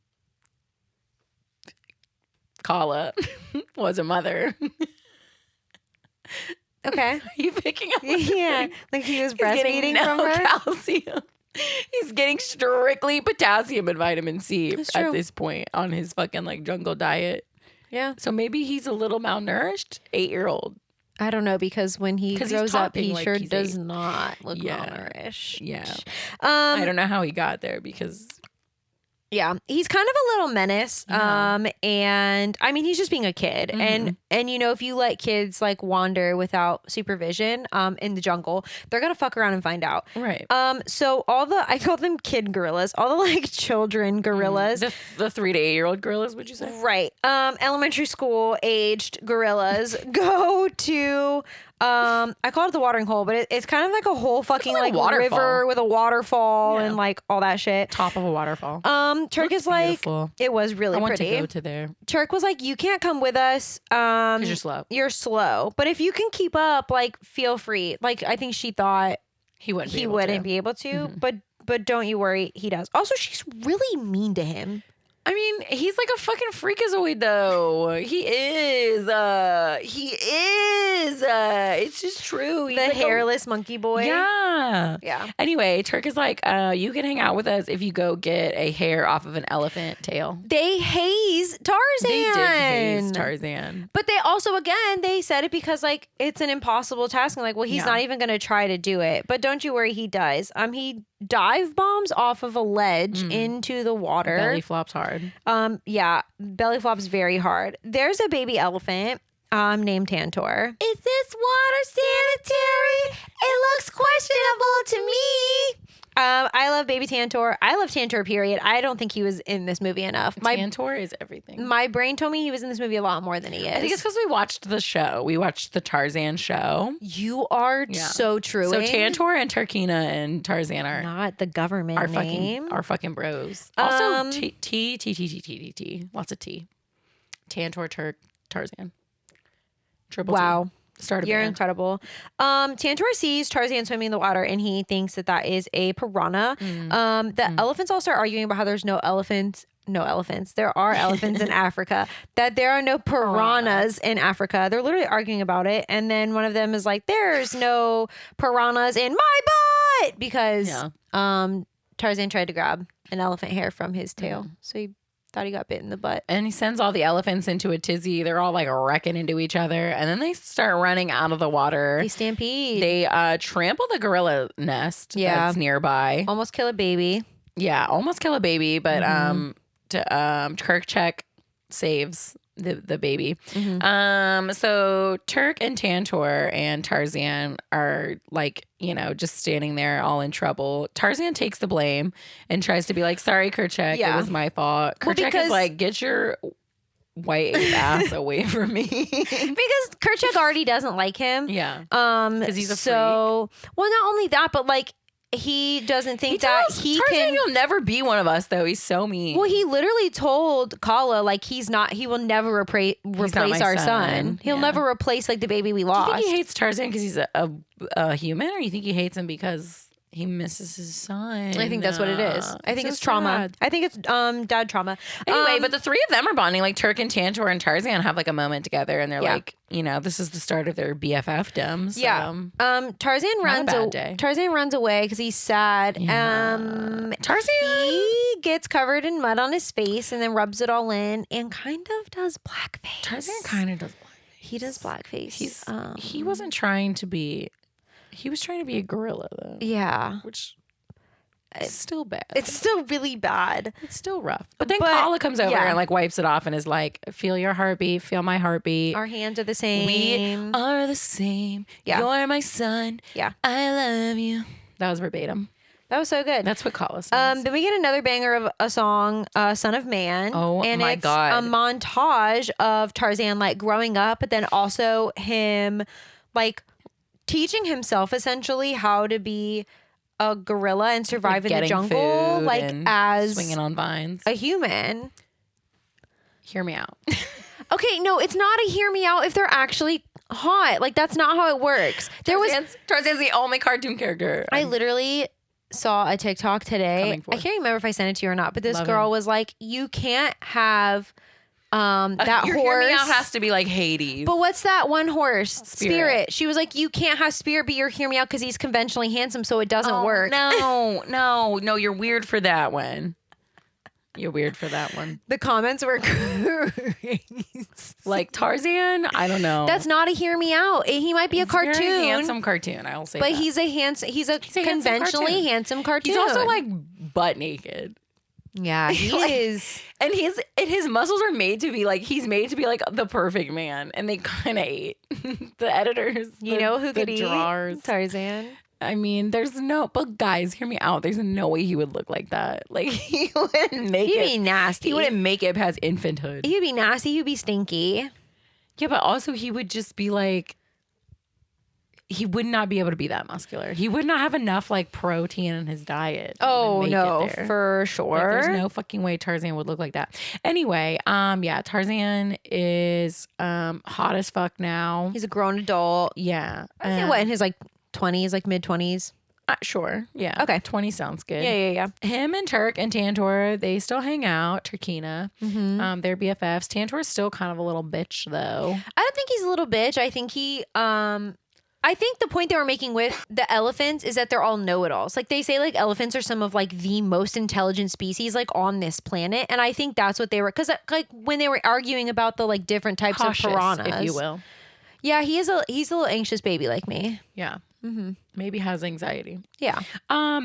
Kala was a mother. Okay. Are you picking up? Yeah. Like he was breastfeeding from her? Calcium. He's getting strictly potassium and vitamin C at this point on his fucking like jungle diet. Yeah. So maybe he's a little malnourished 8-year-old. I don't know, because when he grows up, he sure does not look malnourished. Yeah. I don't know how he got there because... Yeah, he's kind of a little menace. And I mean, he's just being a kid. And you know, if you let kids like wander without supervision in the jungle, they're gonna fuck around and find out. Right. So I call them kid gorillas, all the like children gorillas. The 3 to 8-year-old gorillas, would you say? Right. Elementary school aged gorillas go to I call it the watering hole, but it's kind of like a whole fucking like waterfall. river with a waterfall and like all that shit. Top of a waterfall. Turk is like, beautiful. It was really I want pretty. to go to there. Turk was like, you can't come with us. 'Cause you're slow. You're slow. But if you can keep up, like, feel free. Like, I think she thought he wouldn't be able to. But don't you worry, he does. Also, she's really mean to him. I mean, he's like a fucking freakazoid, though. He is. It's just true. He's the like hairless monkey boy. Yeah. Yeah. Anyway, Turk is like, you can hang out with us if you go get a hair off of an elephant tail. They haze Tarzan. They did haze Tarzan. But they also, again, they said it because, like, it's an impossible task. And, like, well, he's not even going to try to do it. But don't you worry, he does. He dive bombs off of a ledge into the water. Belly flops hard. Yeah, belly flops very hard. There's a baby elephant named Tantor. Is this water sanitary? It looks questionable to me. I love baby Tantor. I love Tantor, period. I don't think he was in this movie enough. Tantor is everything. My brain told me he was in this movie a lot more than he is. I think it's because we watched the show. We watched the Tarzan show. You are so true. So Tantor and Terkina and Tarzan are not the government name. Our fucking bros. Also T. Lots of T. Tantor, Turk, Tarzan. Triple wow. T. You're incredible. Tantor sees Tarzan swimming in the water and he thinks that is a piranha. The elephants all start arguing about how there's no elephants. There are elephants in Africa. That there are no piranhas in Africa. They're literally arguing about it. And then one of them is like, there's no piranhas in my butt because Tarzan tried to grab an elephant hair from his tail. So he thought he got bit in the butt. And he sends all the elephants into a tizzy. They're all like wrecking into each other. And then they start running out of the water. They stampede. They trample the gorilla nest that's nearby. Almost kill a baby. Yeah, almost kill a baby. But Kirkcheck saves the baby. So Turk and Tantor and Tarzan are like, just standing there all in trouble. Tarzan takes the blame and tries to be like, sorry, Kirkcheck, it was my fault. Kirkcheck is like, get your white ass away from me. Because Kirkcheck already doesn't like him. Yeah. Because he's a freak. Well, not only that, but like, he doesn't think that he Tarzan, you'll never be one of us, though. He's so mean. Well, he literally told Kala, like, he will never replace our son. He'll never replace, like, the baby we lost. Do you think he hates Tarzan because he's a human, or you think he hates him because he misses his son? I think that's what it is. I think it's trauma. Sad. I think it's dad trauma. Anyway, but the three of them are bonding. Like, Turk and Tantor and Tarzan have, like, a moment together, and they're like, this is the start of their BFF-dom. So, Tarzan runs away because he's sad. Tarzan, he gets covered in mud on his face and then rubs it all in and kind of does blackface. Tarzan kind of does blackface. He does blackface. He wasn't trying to be. He was trying to be a gorilla, though. Yeah. Which is still bad. It's still really bad. It's still rough. But then Kala comes over and, like, wipes it off and is like, feel your heartbeat. Feel my heartbeat. Our hands are the same. We are the same. Yeah. You're my son. Yeah. I love you. That was verbatim. That was so good. That's what Kala says. Then we get another banger of a song, Son of Man. Oh, and my God. A montage of Tarzan, like, growing up, but then also him, like, teaching himself essentially how to be a gorilla and survive in the jungle, like, as swinging on vines, a human. Hear me out. Okay, no, it's not a hear me out if they're actually hot. Like, that's not how it works. Tarzan's the only cartoon character. I literally saw a TikTok today. I can't remember if I sent it to you or not, but this girl was like, you can't have that your horse. Hear me out has to be like Hades. But what's that one horse? Spirit. She was like, you can't have Spirit be your hear me out because he's conventionally handsome, so it doesn't work. No, you're weird for that one. You're weird for that one. The comments were like, Tarzan, I don't know. That's not a hear me out. He might be a cartoon. Very handsome cartoon, I will say. But that. He's a conventionally handsome cartoon. He's also like butt naked. Yeah, he is. And his muscles are made to be like, he's made to be like the perfect man. And they kind of ate. The editors. You know who could eat? Tarzan. I mean, but guys, hear me out. There's no way he would look like that. Like, he wouldn't make it. He'd be nasty. He wouldn't make it past infanthood. He'd be nasty. He'd be stinky. Yeah, but also he would just be like, he would not be able to be that muscular. He would not have enough like protein in his diet. Oh no, for sure. Like, there's no fucking way Tarzan would look like that. Anyway, yeah, Tarzan is hot as fuck now. He's a grown adult. Yeah. What, in his like 20s, like mid 20s? Sure. Yeah. Okay. 20 sounds good. Yeah. Him and Turk and Tantor, they still hang out. Terkina. They're BFFs. Tantor's still kind of a little bitch though. I don't think he's a little bitch. I think I think the point they were making with the elephants is that they're all know-it-alls. Like they say, like elephants are some of like the most intelligent species like on this planet, and I think that's what they were. Because like when they were arguing about the like different types of piranhas, if you will. Yeah, he's a little anxious baby like me. Yeah. Maybe has anxiety. Yeah.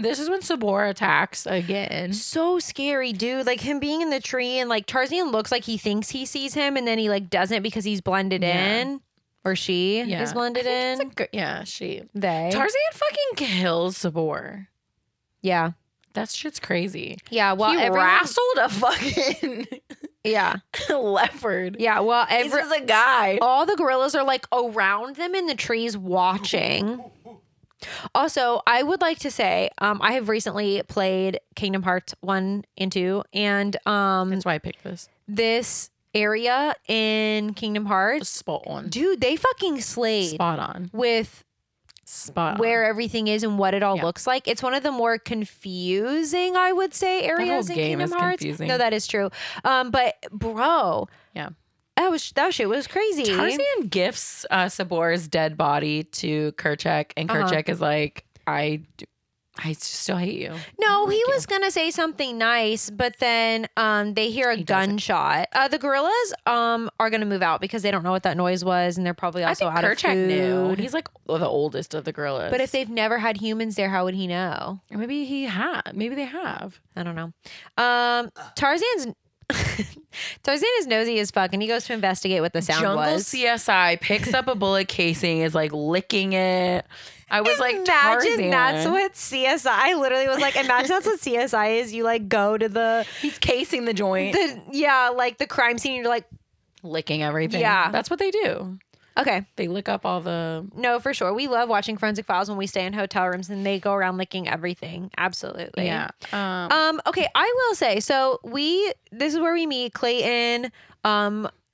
This is when Sabor attacks again. So scary, dude. Like him being in the tree and like Tarzan looks like he thinks he sees him and then he like doesn't because he's blended in. Or she is blended in. She. They. Tarzan fucking kills Sabor. Yeah. That shit's crazy. Yeah, well, he wrestled a fucking leopard. Yeah, well, this is a guy. All the gorillas are like around them in the trees watching. Also, I would like to say, I have recently played Kingdom Hearts 1 and 2, and that's why I picked this. This area in Kingdom Hearts, spot on, dude. They fucking slayed. Spot on with where everything is and what it all looks like. It's one of the more confusing, I would say, areas in Kingdom Hearts. Confusing. No, that is true. But bro, that shit was crazy. Tarzan gifts Sabor's dead body to Kerchak, and Kerchak is like, I still hate you. No, he was going to say something nice, but then they hear a gunshot. The gorillas are going to move out because they don't know what that noise was, and they're probably also out of food. Knew. He's like the oldest of the gorillas. But if they've never had humans there, how would he know? Or maybe he had. Maybe they have. I don't know. Tarzan is nosy as fuck, and he goes to investigate what the sound was. Jungle CSI picks up a bullet casing, is like licking it. I was like, imagine that's what CSI. I literally was like, imagine that's what CSI is. You like go to the. He's casing the joint. Like the crime scene. You're like licking everything. Yeah, that's what they do. Okay, they lick up all the. No, for sure. We love watching Forensic Files when we stay in hotel rooms, and they go around licking everything. Absolutely. Yeah. Okay, I will say. So this is where we meet Clayton,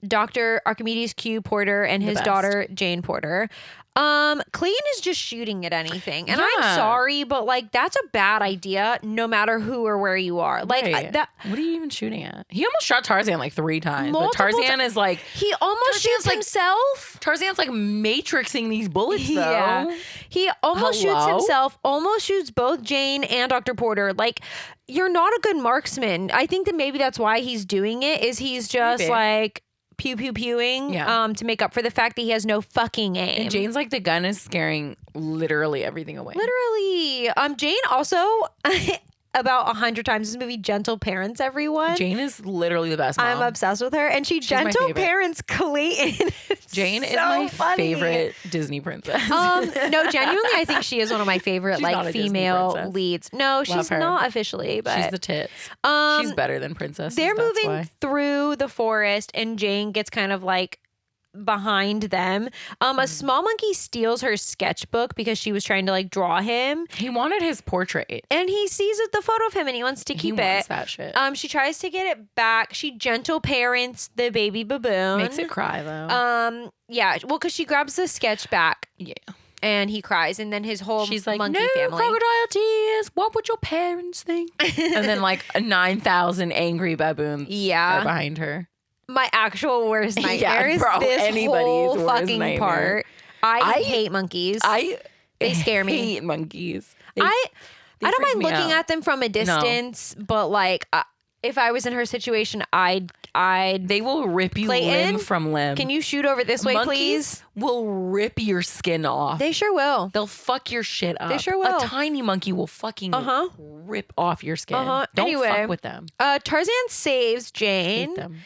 Dr. Archimedes Q. Porter, and his daughter Jane Porter. Clayton is just shooting at anything. And I'm sorry, but like that's a bad idea no matter who or where you are. Like that. What are you even shooting at? He almost shot Tarzan like 3 times. But Tarzan is like he almost shoots himself. Tarzan's like matrixing these bullets though. Yeah. He almost shoots himself, almost shoots both Jane and Dr. Porter. Like you're not a good marksman. I think that maybe that's why he's doing it, is he's just like pew pew pewing to make up for the fact that he has no fucking aim. And Jane's like, the gun is scaring literally everything away. Literally. Jane also about 100 times this movie gentle parents everyone. Jane is literally the best mom. I'm obsessed with her, and she's gentle parents Clayton. Jane is my favorite Disney princess. No, genuinely I think she is one of my favorite like female leads. No, she's not officially, but she's the tits. She's better than princesses. They're moving through the forest, and Jane gets kind of like behind them. A small monkey steals her sketchbook because she was trying to like draw him. He wanted his portrait, and he sees the photo of him and he wants to keep it. He wants that shit. She tries to get it back. She gentle parents the baby baboon. Makes it cry though. Yeah, well, because she grabs the sketch back. Yeah. And he cries, and then his whole she's like, monkey no family. Crocodile tears. What would your parents think? And then like 9,000 angry baboons are behind her. My actual worst nightmare is this whole fucking part. I hate monkeys. They scare me. I hate monkeys. I don't mind looking at them from a distance, but like if I was in her situation, they will rip you limb from limb. Can you shoot over this way, please? Will rip your skin off. They sure will. They'll fuck your shit up. They sure will. A tiny monkey will fucking rip off your skin. Don't fuck with them. Tarzan saves Jane. Hate them.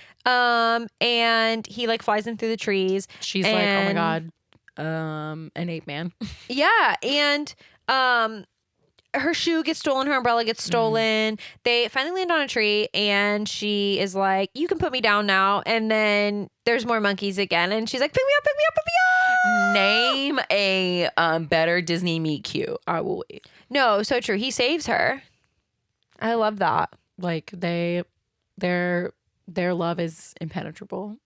And he like flies them through the trees. She's like, oh my god, an ape man. Yeah, and her shoe gets stolen, her umbrella gets stolen. They finally land on a tree, and she is like, you can put me down now. And then there's more monkeys again, and she's like, pick me up, pick me up, pick me Name a better Disney meet cute. I will wait. No, so true. He saves her. I love that. Like their love is impenetrable.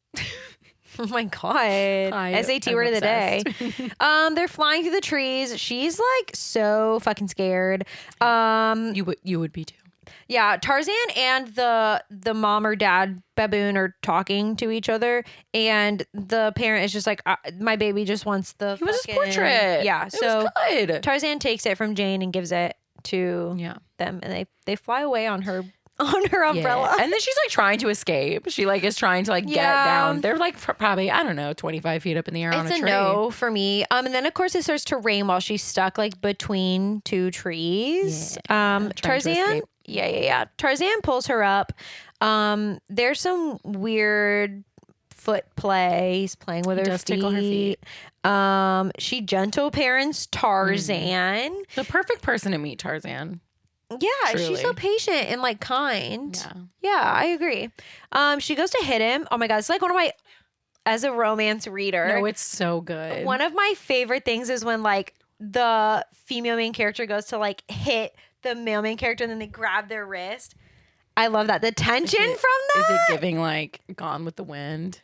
Oh my God. SAT word of the day. They're flying through the trees. She's like so fucking scared. You would be too. Yeah, Tarzan and the mom or dad baboon are talking to each other, and the parent is just like, my baby just wants the. He was his portrait. Yeah, so good. Tarzan takes it from Jane and gives it to them, and they fly away on her umbrella. Yeah. And then she's like trying to escape. She like is trying to like get down. They're like probably, I don't know, 25 feet up in the air on a tree. It's a no for me. And then of course it starts to rain while she's stuck like between two trees. Tarzan. Yeah. Tarzan pulls her up. There's some weird foot play. He's playing with her feet. Tickle her feet. She gentle parents Tarzan. The perfect person to meet Tarzan. Yeah, Truly. She's so patient and like kind. Yeah, I agree. She goes to hit him. Oh my God, it's like one of my, as a romance reader. No, it's so good. One of my favorite things is when like the female main character goes to like hit the male main character and then they grab their wrist. I love that. The tension from that. Is it giving like Gone with the Wind?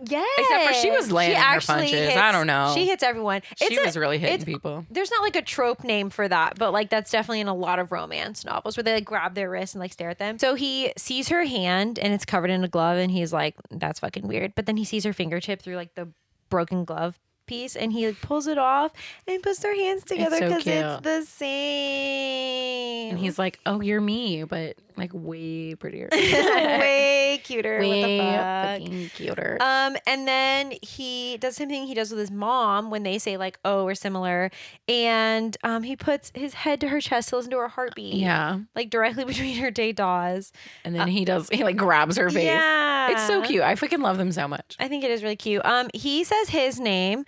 Yeah. Except for she was landing her punches. I don't know. She hits everyone. She was really hitting people. There's not like a trope name for that, but like that's definitely in a lot of romance novels where they like grab their wrist and like stare at them. So he sees her hand and it's covered in a glove and he's like, that's fucking weird. But then he sees her fingertip through like the broken glove piece and he like pulls it off and puts their hands together because it's the same. And he's like, oh, you're me, but like way prettier. Way cuter. Way what the fuck? fucking cuter. And then he does the same thing he does with his mom when they say like, oh, we're similar. And he puts his head to her chest to listen to her heartbeat. Yeah. Like directly between her dataws. And then he like grabs her face. Yeah. It's so cute. I freaking love them so much. I think it is really cute. He says his name.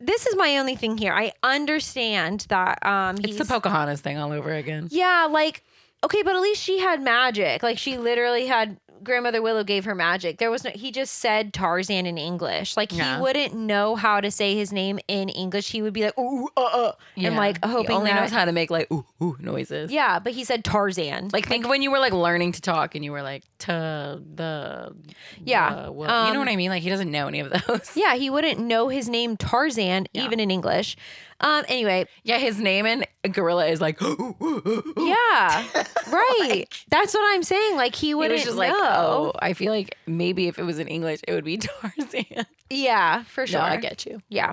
This is my only thing here. I understand that it's the Pocahontas thing all over again. Yeah, like okay, but at least she had magic. Like she literally had Grandmother Willow gave her magic. There was no, he just said Tarzan in English. Like he wouldn't know how to say his name in English. He would be like ooh and like hoping he only that knows how to make like ooh noises. Yeah, but he said Tarzan. Like think when you were like learning to talk and you were like well, you know what I mean? Like he doesn't know any of those. Yeah, he wouldn't know his name Tarzan even in English. Anyway. Yeah, his name in gorilla is like yeah, right. That's what I'm saying. Like he wouldn't know. Like, oh, I feel like maybe if it was in English, it would be Tarzan. Yeah, for sure. No, I get you. Yeah.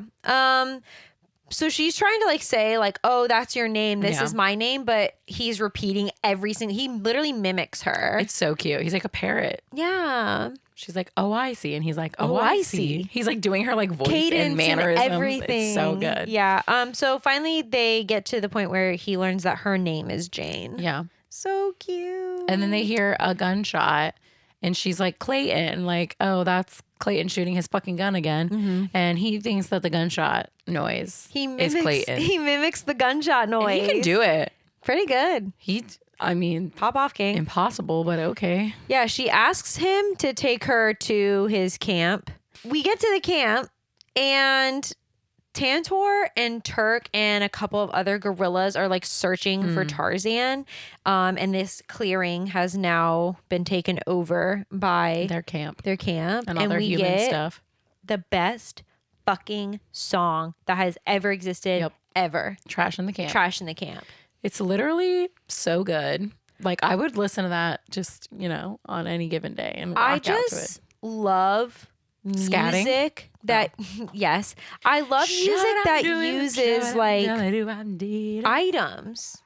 So she's trying to like say like, oh, that's your name. This is my name. But he's repeating every single, he literally mimics her. It's so cute. He's like a parrot. Yeah. She's like, oh, I see. And he's like, oh, I see. He's like doing her like voice cadence and mannerisms. And everything. It's so good. Yeah. So finally they get to the point where he learns that her name is Jane. Yeah. So cute. And then they hear a gunshot and she's like, Clayton, like, oh, that's Clayton shooting his fucking gun again. Mm-hmm. And he thinks that the gunshot noise is Clayton. He mimics the gunshot noise. And he can do it. Pretty good. I mean, pop off king. Impossible, but okay. Yeah, she asks him to take her to his camp. We get to the camp and Tantor and Turk and a couple of other gorillas are like searching for Tarzan. And this clearing has now been taken over by their camp. And all their we human get stuff. The best fucking song that has ever existed. Ever. Trash in the Camp. It's literally so good. Like I would listen to that just, on any given day and rock out to it. I just love music that yes. I love music that uses like items.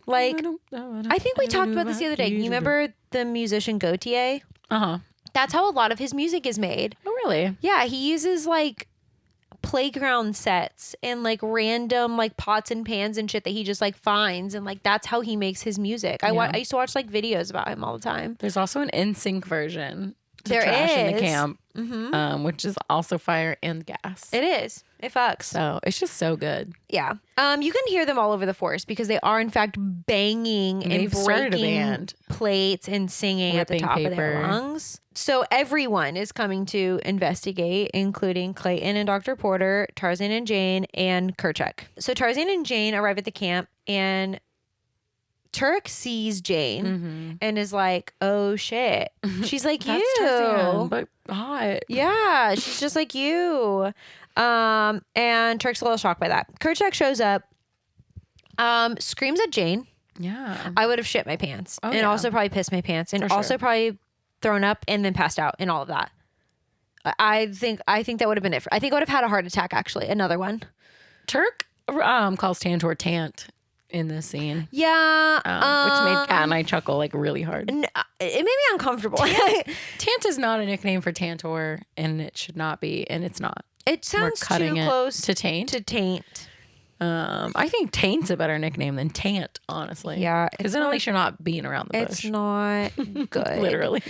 Like I think we talked about this the other day. You remember the musician Gautier? Uh-huh. That's how a lot of his music is made. Oh really? Yeah, he uses like playground sets and like random like pots and pans and shit that he just like finds and like that's how he makes his music. I used to watch like videos about him all the time. There's also an NSYNC version to trash in the camp, which is also fire and gas. It is. It fucks. So it's just so good. Yeah. You can hear them all over the forest because they are in fact banging and breaking plates and singing at the top of their lungs. So everyone is coming to investigate, including Clayton and Dr. Porter, Tarzan and Jane, and Kerchak. So Tarzan and Jane arrive at the camp, and Turk sees Jane and is like, oh shit. She's like, you. Tarzan, but hot. Yeah, she's just like you. And Turk's a little shocked by that. Kerchak shows up, screams at Jane. Yeah. I would have shit my pants. And also probably pissed my pants. And also probably thrown up and then passed out and all of that. I think that would have been it. I think I would have had a heart attack, actually. Another one. Turk calls Tantor Tant in this scene. Yeah. Which made Kat and I chuckle like really hard. It made me uncomfortable. Tant is not a nickname for Tantor, and it should not be, and it's not. It sounds too close to Taint. I think Taint's a better nickname than Tant, honestly. Yeah. Because then at least you're not being around the bush. It's not good. Literally.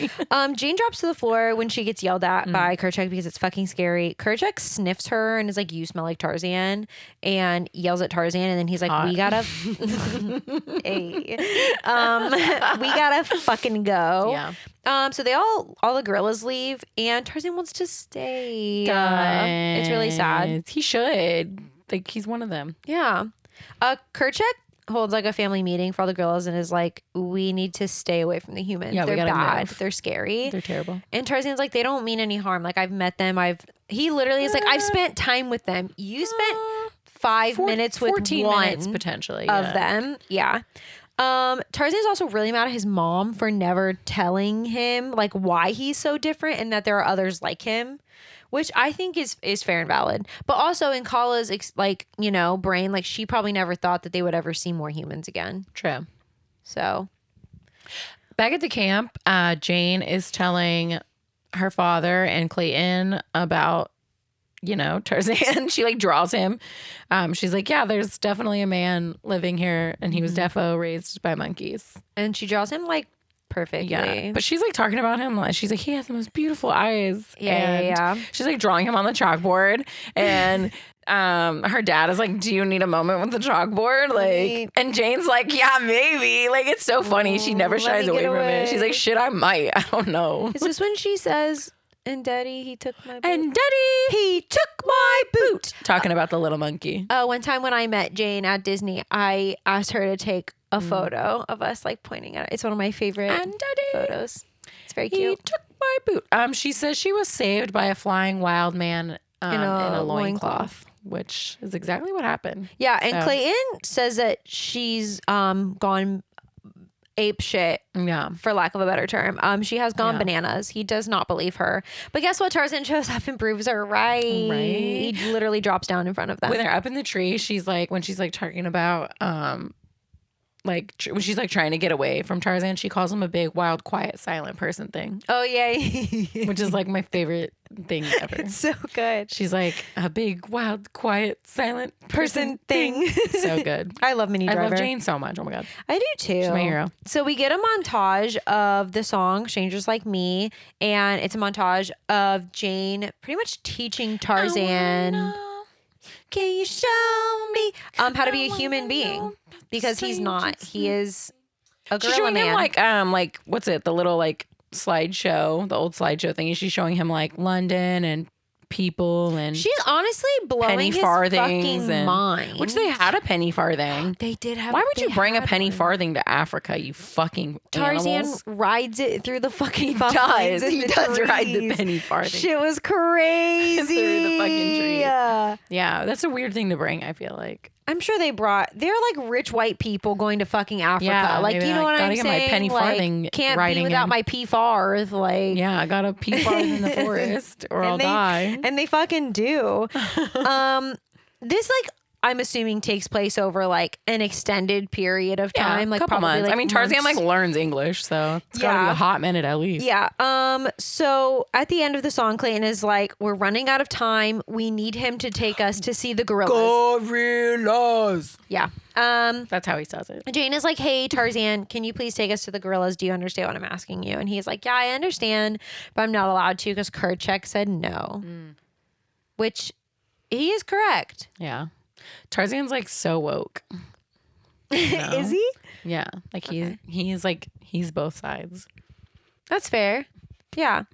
Jane drops to the floor when she gets yelled at by Kerchak because it's fucking scary. Kerchak sniffs her and is like, you smell like Tarzan, and yells at Tarzan, and then he's like, we gotta we gotta fucking go. Yeah. So they all the gorillas leave, and Tarzan wants to stay. It's really sad. He should. Like, he's one of them. Yeah. Kerchak holds like a family meeting for all the gorillas and is like, we need to stay away from the humans. Yeah, they're bad. Move. They're scary. They're terrible. And Tarzan's like, they don't mean any harm. Like, I've met them. He literally is like, I've spent time with them. You spent 5 minutes with 14 one minutes potentially of them. Yeah. Tarzan's also really mad at his mom for never telling him like why he's so different and that there are others like him, which I think is fair and valid. But also in Kala's brain, like she probably never thought that they would ever see more humans again. True. So back at the camp, Jane is telling her father and Clayton about Tarzan. She like draws him. She's like, yeah, there's definitely a man living here, and he was defo raised by monkeys. And she draws him like perfectly. Yeah, but she's like talking about him. She's like, he has the most beautiful eyes. Yeah. She's like drawing him on the chalkboard, and her dad is like, do you need a moment with the chalkboard? Like, and Jane's like, yeah, maybe. Like, it's so funny. She never shies away from it. She's like, shit, I might. I don't know. Is this when she says, and Daddy, he took my boot. And Daddy, he took my boot. Talking about the little monkey. One time when I met Jane at Disney, I asked her to take a photo of us like pointing at it. It's one of my favorite photos. It's very cute. He took my boot. She says she was saved by a flying wild man in a loincloth, which is exactly what happened. Yeah, and Clayton says that she's gone ape shit, for lack of a better term. She has gone bananas. He does not believe her. But guess what? Tarzan shows up and proves her right. He literally drops down in front of them. When they're up in the tree, she's like, when she's like talking about when she's like trying to get away from Tarzan, she calls him a big, wild, quiet, silent person thing. Oh yeah. Which is like my favorite thing ever. It's so good. She's like a big, wild, quiet, silent person thing. So good. I love Minnie Driver. I love Jane so much. Oh my God. I do too. She's my hero. So we get a montage of the song Strangers Like Me, and it's a montage of Jane pretty much teaching Tarzan, can you show me how to be a human being? Because he's not. He is a gorilla. She's showing man. him like what's it? The little like slideshow, the old slideshow thing. She's showing him like London and people, and she's honestly blowing penny his farthings fucking mind. Which they had a penny farthing. They did have. Why would you bring a penny farthing to Africa? You fucking Tarzan animals? Rides it through the fucking. He does. He does ride the penny farthing. Shit was crazy through the fucking tree. Yeah, that's a weird thing to bring. I feel like. I'm sure they're like rich white people going to fucking Africa. Yeah, like, you know what I'm saying? Gotta get my penny farthing. Can't be without my P-farth. Like, yeah, I got a P-farth in the forest or I'll die. And they fucking do. This, like, I'm assuming takes place over like an extended period of time, like couple probably months. like I mean, Tarzan months. like learns English, so it's gotta be a hot minute at least. Yeah. So at the end of the song, Clayton is like, we're running out of time. We need him to take us to see the gorillas. Gorillas. Yeah. That's how he says it. Jane is like, hey, Tarzan, can you please take us to the gorillas? Do you understand what I'm asking you? And he's like, yeah, I understand, but I'm not allowed to because Kerchak said no. Which he is correct. Yeah. Tarzan's like so woke. You know? Is he? Yeah. Like he's like, he's both sides. That's fair. Yeah.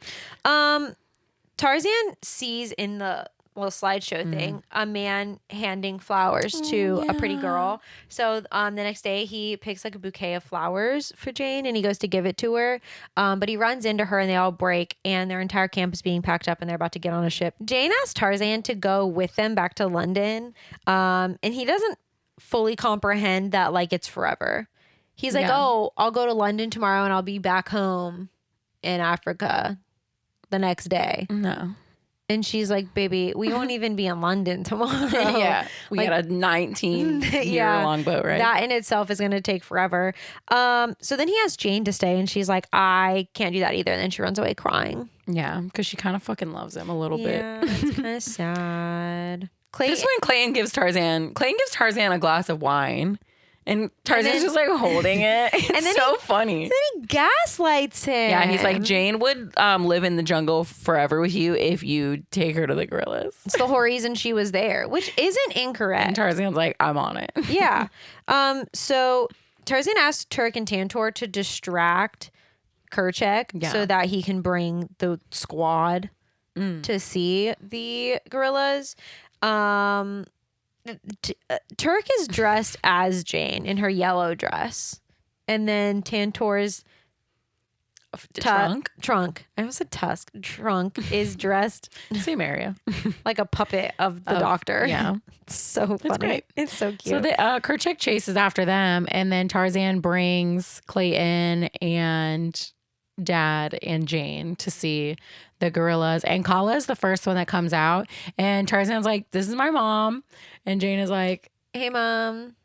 Tarzan sees in the little slideshow thing a man handing flowers to a pretty girl. So the next day he picks like a bouquet of flowers for Jane and he goes to give it to her. But he runs into her and they all break and their entire camp is being packed up and they're about to get on a ship. Jane asks Tarzan to go with them back to London. And he doesn't fully comprehend that like it's forever. He's like, oh, I'll go to London tomorrow and I'll be back home in Africa the next day. No. And she's like, baby, we won't even be in London tomorrow. Yeah. We got a 19-year-long boat, right? That in itself is going to take forever. So then he asks Jane to stay and she's like, I can't do that either. And then she runs away crying. Yeah, because she kind of fucking loves him a little bit. Yeah, it's kind of sad. This is when Clayton gives Tarzan a glass of wine. And Tarzan's just like holding it. It's then so funny. Then he gaslights him. Yeah, he's like, Jane would live in the jungle forever with you if you take her to the gorillas. It's the whole reason she was there, which isn't incorrect. And Tarzan's like, I'm on it. Yeah. So Tarzan asked Turk and Tantor to distract Kerchak so that he can bring the squad to see the gorillas. Turk is dressed as Jane in her yellow dress, and then Tantor's trunk. I almost said tusk. Trunk is dressed same area, like a puppet of the doctor. Yeah, it's so funny. It's great. It's so cute. So the Kerchak chases after them, and then Tarzan brings Clayton and Dad and Jane to see the gorillas, and Kala is the first one that comes out, and Tarzan's like, this is my mom, and Jane is like, hey mom,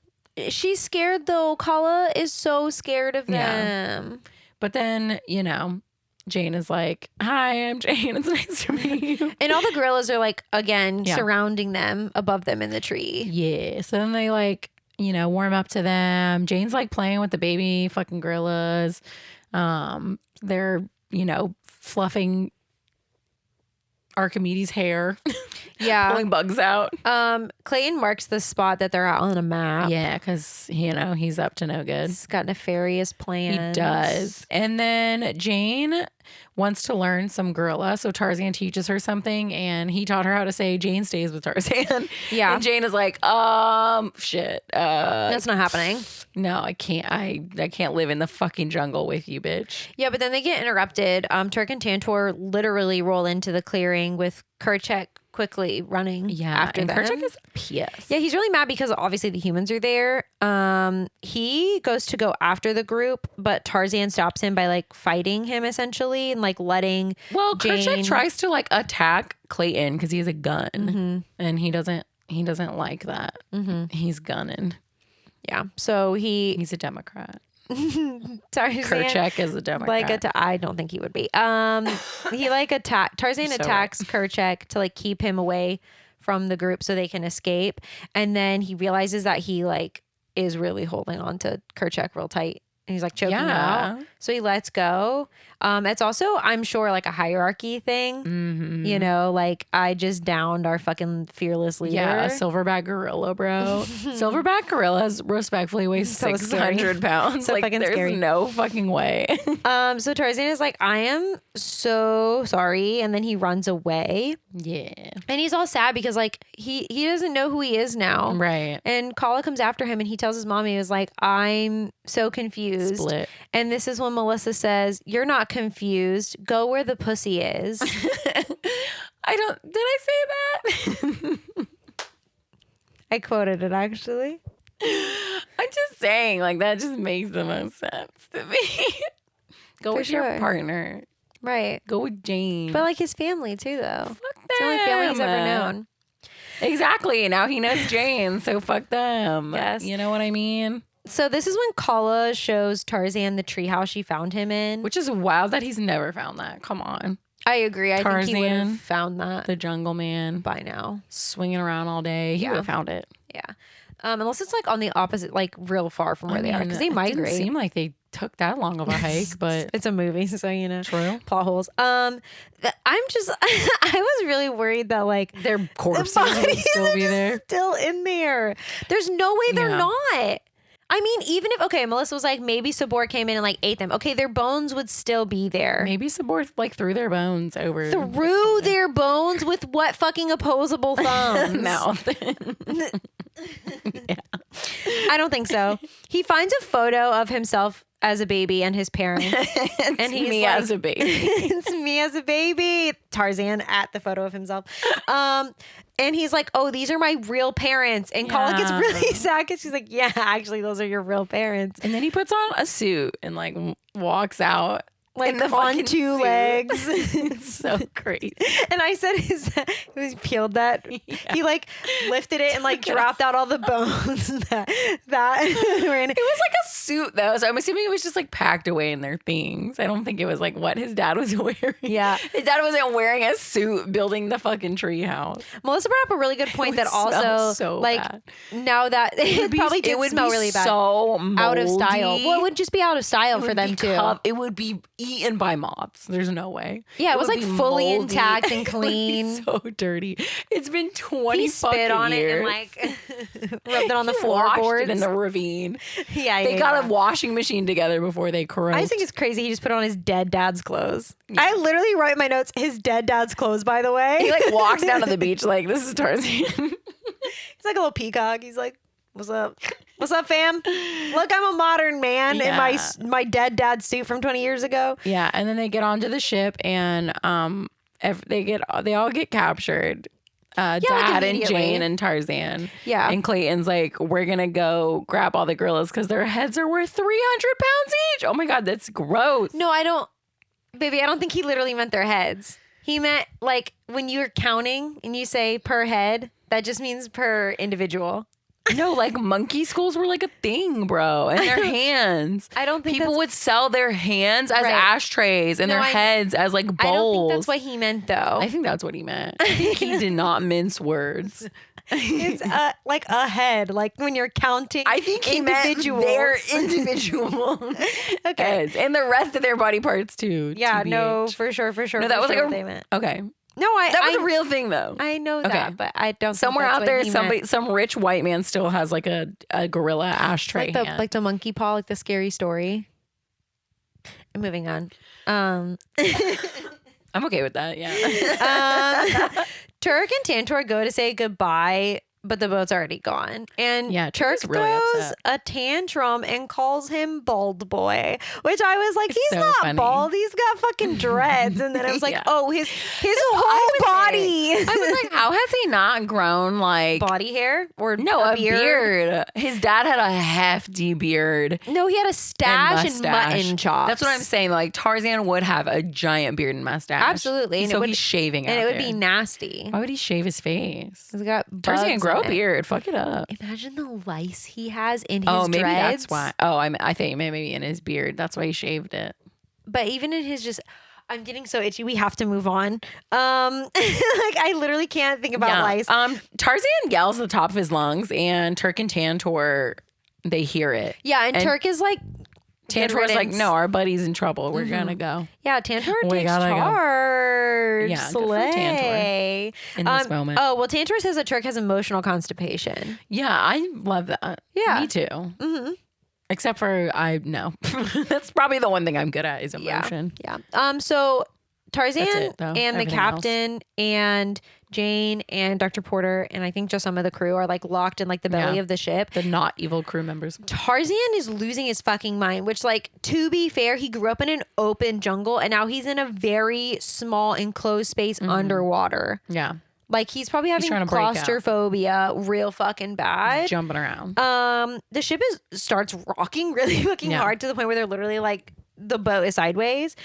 she's scared though. Kala is so scared of them. But then, you know, Jane is like, hi, I'm Jane, it's nice to meet you. And all the gorillas are like, again, surrounding them, above them in the tree. Yeah. So then they like, you know, warm up to them. Jane's like playing with the baby fucking gorillas. They're, you know, fluffing Archimedes' hair. Yeah. Pulling bugs out. Clayton marks the spot that they're at on a map. Yeah, because, you know, he's up to no good. He's got nefarious plans. He does. And then Jane wants to learn some gorilla. So Tarzan teaches her something, and he taught her how to say Jane stays with Tarzan. Yeah. And Jane is like, shit. That's not happening. No, I can't. I can't live in the fucking jungle with you, bitch. Yeah, but then they get interrupted. Turk and Tantor literally roll into the clearing with Kerchak quickly running after them. Kerchak is pissed. Yeah, he's really mad because obviously the humans are there. He goes to go after the group, but Tarzan stops him by like fighting him essentially and like letting Jane... Kerchak tries to like attack Clayton because he has a gun, and he doesn't like that. He's gunning. Yeah, so he's a Democrat. Tarzan, Kerchak is a Democrat. I don't think he would be. He like Tarzan attacks Kerchak to like keep him away from the group so they can escape, and then he realizes that he like is really holding on to Kerchak real tight. And he's like choking him out. So he lets go. It's also, I'm sure, like a hierarchy thing. You know, like I just downed our fucking fearless leader. Yeah, a silverback gorilla, bro. Silverback gorillas respectfully weigh 600 pounds. So like fucking there's scary. no fucking way. So Tarzan is like, I am so sorry. And then he runs away. Yeah. And he's all sad because like he doesn't know who he is now. Right. And Kala comes after him and he tells his mom, he was like, I'm so confused. Split. And this is when Melissa says, you're not confused. Go where the pussy is. Did I say that? I quoted it actually. I'm just saying, like, that just makes the most sense to me. Go with your partner. Right. Go with Jane. But like his family too, though. Fuck them. It's the only family he's ever known. Exactly. Now he knows Jane, so fuck them. Yes. You know what I mean? So this is when Kala shows Tarzan the treehouse she found him in. Which is wild that he's never found that. Come on. I agree. I think he would Tarzan, have found that. The jungle man. By now. Swinging around all day. He would have found it. Yeah. Unless it's like on the opposite, like real far from where they are. Because they migrate. It didn't seem like they took that long of a hike, but it's a movie, so you know. True. Plot holes. I'm just I was really worried that like their corpses would still be there. Still in there. There's no way they're not. I mean, even if, okay, Melissa was like, maybe Sabor came in and like ate them. Okay, their bones would still be there. Maybe Sabor like threw their bones over. Threw their bones with what fucking opposable thumbs? Mouth. Yeah. I don't think so. He finds a photo of himself as a baby and his parents. And he's me like, as a baby. It's me as a baby. Tarzan at the photo of himself. And he's like, oh, these are my real parents. And Kala gets really sad because she's like, yeah, actually, those are your real parents. And then he puts on a suit and like walks out. Like on two legs. It's so crazy. And I said he peeled that. Yeah. He like lifted it and like dropped out all the bones that ran. It was like a suit though. So I'm assuming it was just like packed away in their things. I don't think it was like what his dad was wearing. Yeah. His dad wasn't wearing a suit building the fucking tree house. Melissa brought up a really good point that also so like bad. Now that it would smell really bad. So moldy. Out of style. Well, it would just be out of style for them too. It would be eaten by moths. There's no way. Yeah, it was like fully moldy. Intact and clean. So dirty. It's been 20 he fucking spit on years. It and like rubbed it on the floorboards in the ravine. Yeah, they got a washing machine together before they corrode. I think it's crazy. He just put on his dead dad's clothes. Yeah. I literally write in my notes his dead dad's clothes. By the way, he like walks down to the beach like this is Tarzan. He's like a little peacock. He's like, "What's up? What's up, fam? Look, I'm a modern man in my dead dad's suit from 20 years ago." Yeah, and then they get onto the ship and they all get captured. Dad like and Jane and Tarzan. Yeah. And Clayton's like, we're going to go grab all the gorillas because their heads are worth 300 pounds each. Oh my God, that's gross. No, I don't think he literally meant their heads. He meant like when you're counting and you say per head, that just means per individual. No, like monkey skulls were like a thing, bro. And their hands. I don't think people would sell their hands as ashtrays and their heads as like bowls. I don't think that's what he meant, though. I think that's what he meant. I think he did not mince words. It's like a head, like when you're counting. I think he meant their individual heads and the rest of their body parts too. Yeah, no, for sure. No, that was like what they meant. Okay. No, that was a real thing though. I know that, but I don't. Somewhere out there, some rich white man still has like a gorilla ashtray hand. Like the monkey paw, like the scary story. I'm moving on. I'm okay with that. Yeah. Turk and Tantor go to say goodbye, but the boat's already gone. And Turk throws a tantrum and calls him Bald Boy, which I was like, he's not funny. Bald. He's got fucking dreads. And then I was like, oh, his whole body. I was like, how has he not grown like body hair or a beard? His dad had a hefty beard. No, he had a stash and mutton chops. That's what I'm saying. Like Tarzan would have a giant beard and mustache. Absolutely. And so he's shaving and it would be nasty. Why would he shave his face? He's got Tarzan grow a beard. Fuck it up. Imagine the lice he has in his maybe dreads. That's why. Oh, I think maybe in his beard. That's why he shaved it. But even in his I'm getting so itchy. We have to move on. Like I literally can't think about lice. Tarzan yells at the top of his lungs, and Turk and Tantor, they hear it. Yeah, and Turk is like. Tantor's like, no, our buddy's in trouble. We're gonna go. Yeah, Tantor takes charge. Yeah, good for Tantor in this moment. Oh, well, Tantor says that Turk has emotional constipation. Yeah, I love that. Yeah. Me too. Mm-hmm. Except for, no. That's probably the one thing I'm good at is emotion. Yeah. So Tarzan and the captain and Jane and Dr. Porter and I think just some of the crew are like locked in like the belly of the ship. The not evil crew members. Tarzan is losing his fucking mind, which like, to be fair, he grew up in an open jungle and now he's in a very small enclosed space underwater. Yeah. Like he's probably having claustrophobia real fucking bad. Jumping around. The ship starts rocking really fucking hard to the point where they're literally like the boat is sideways.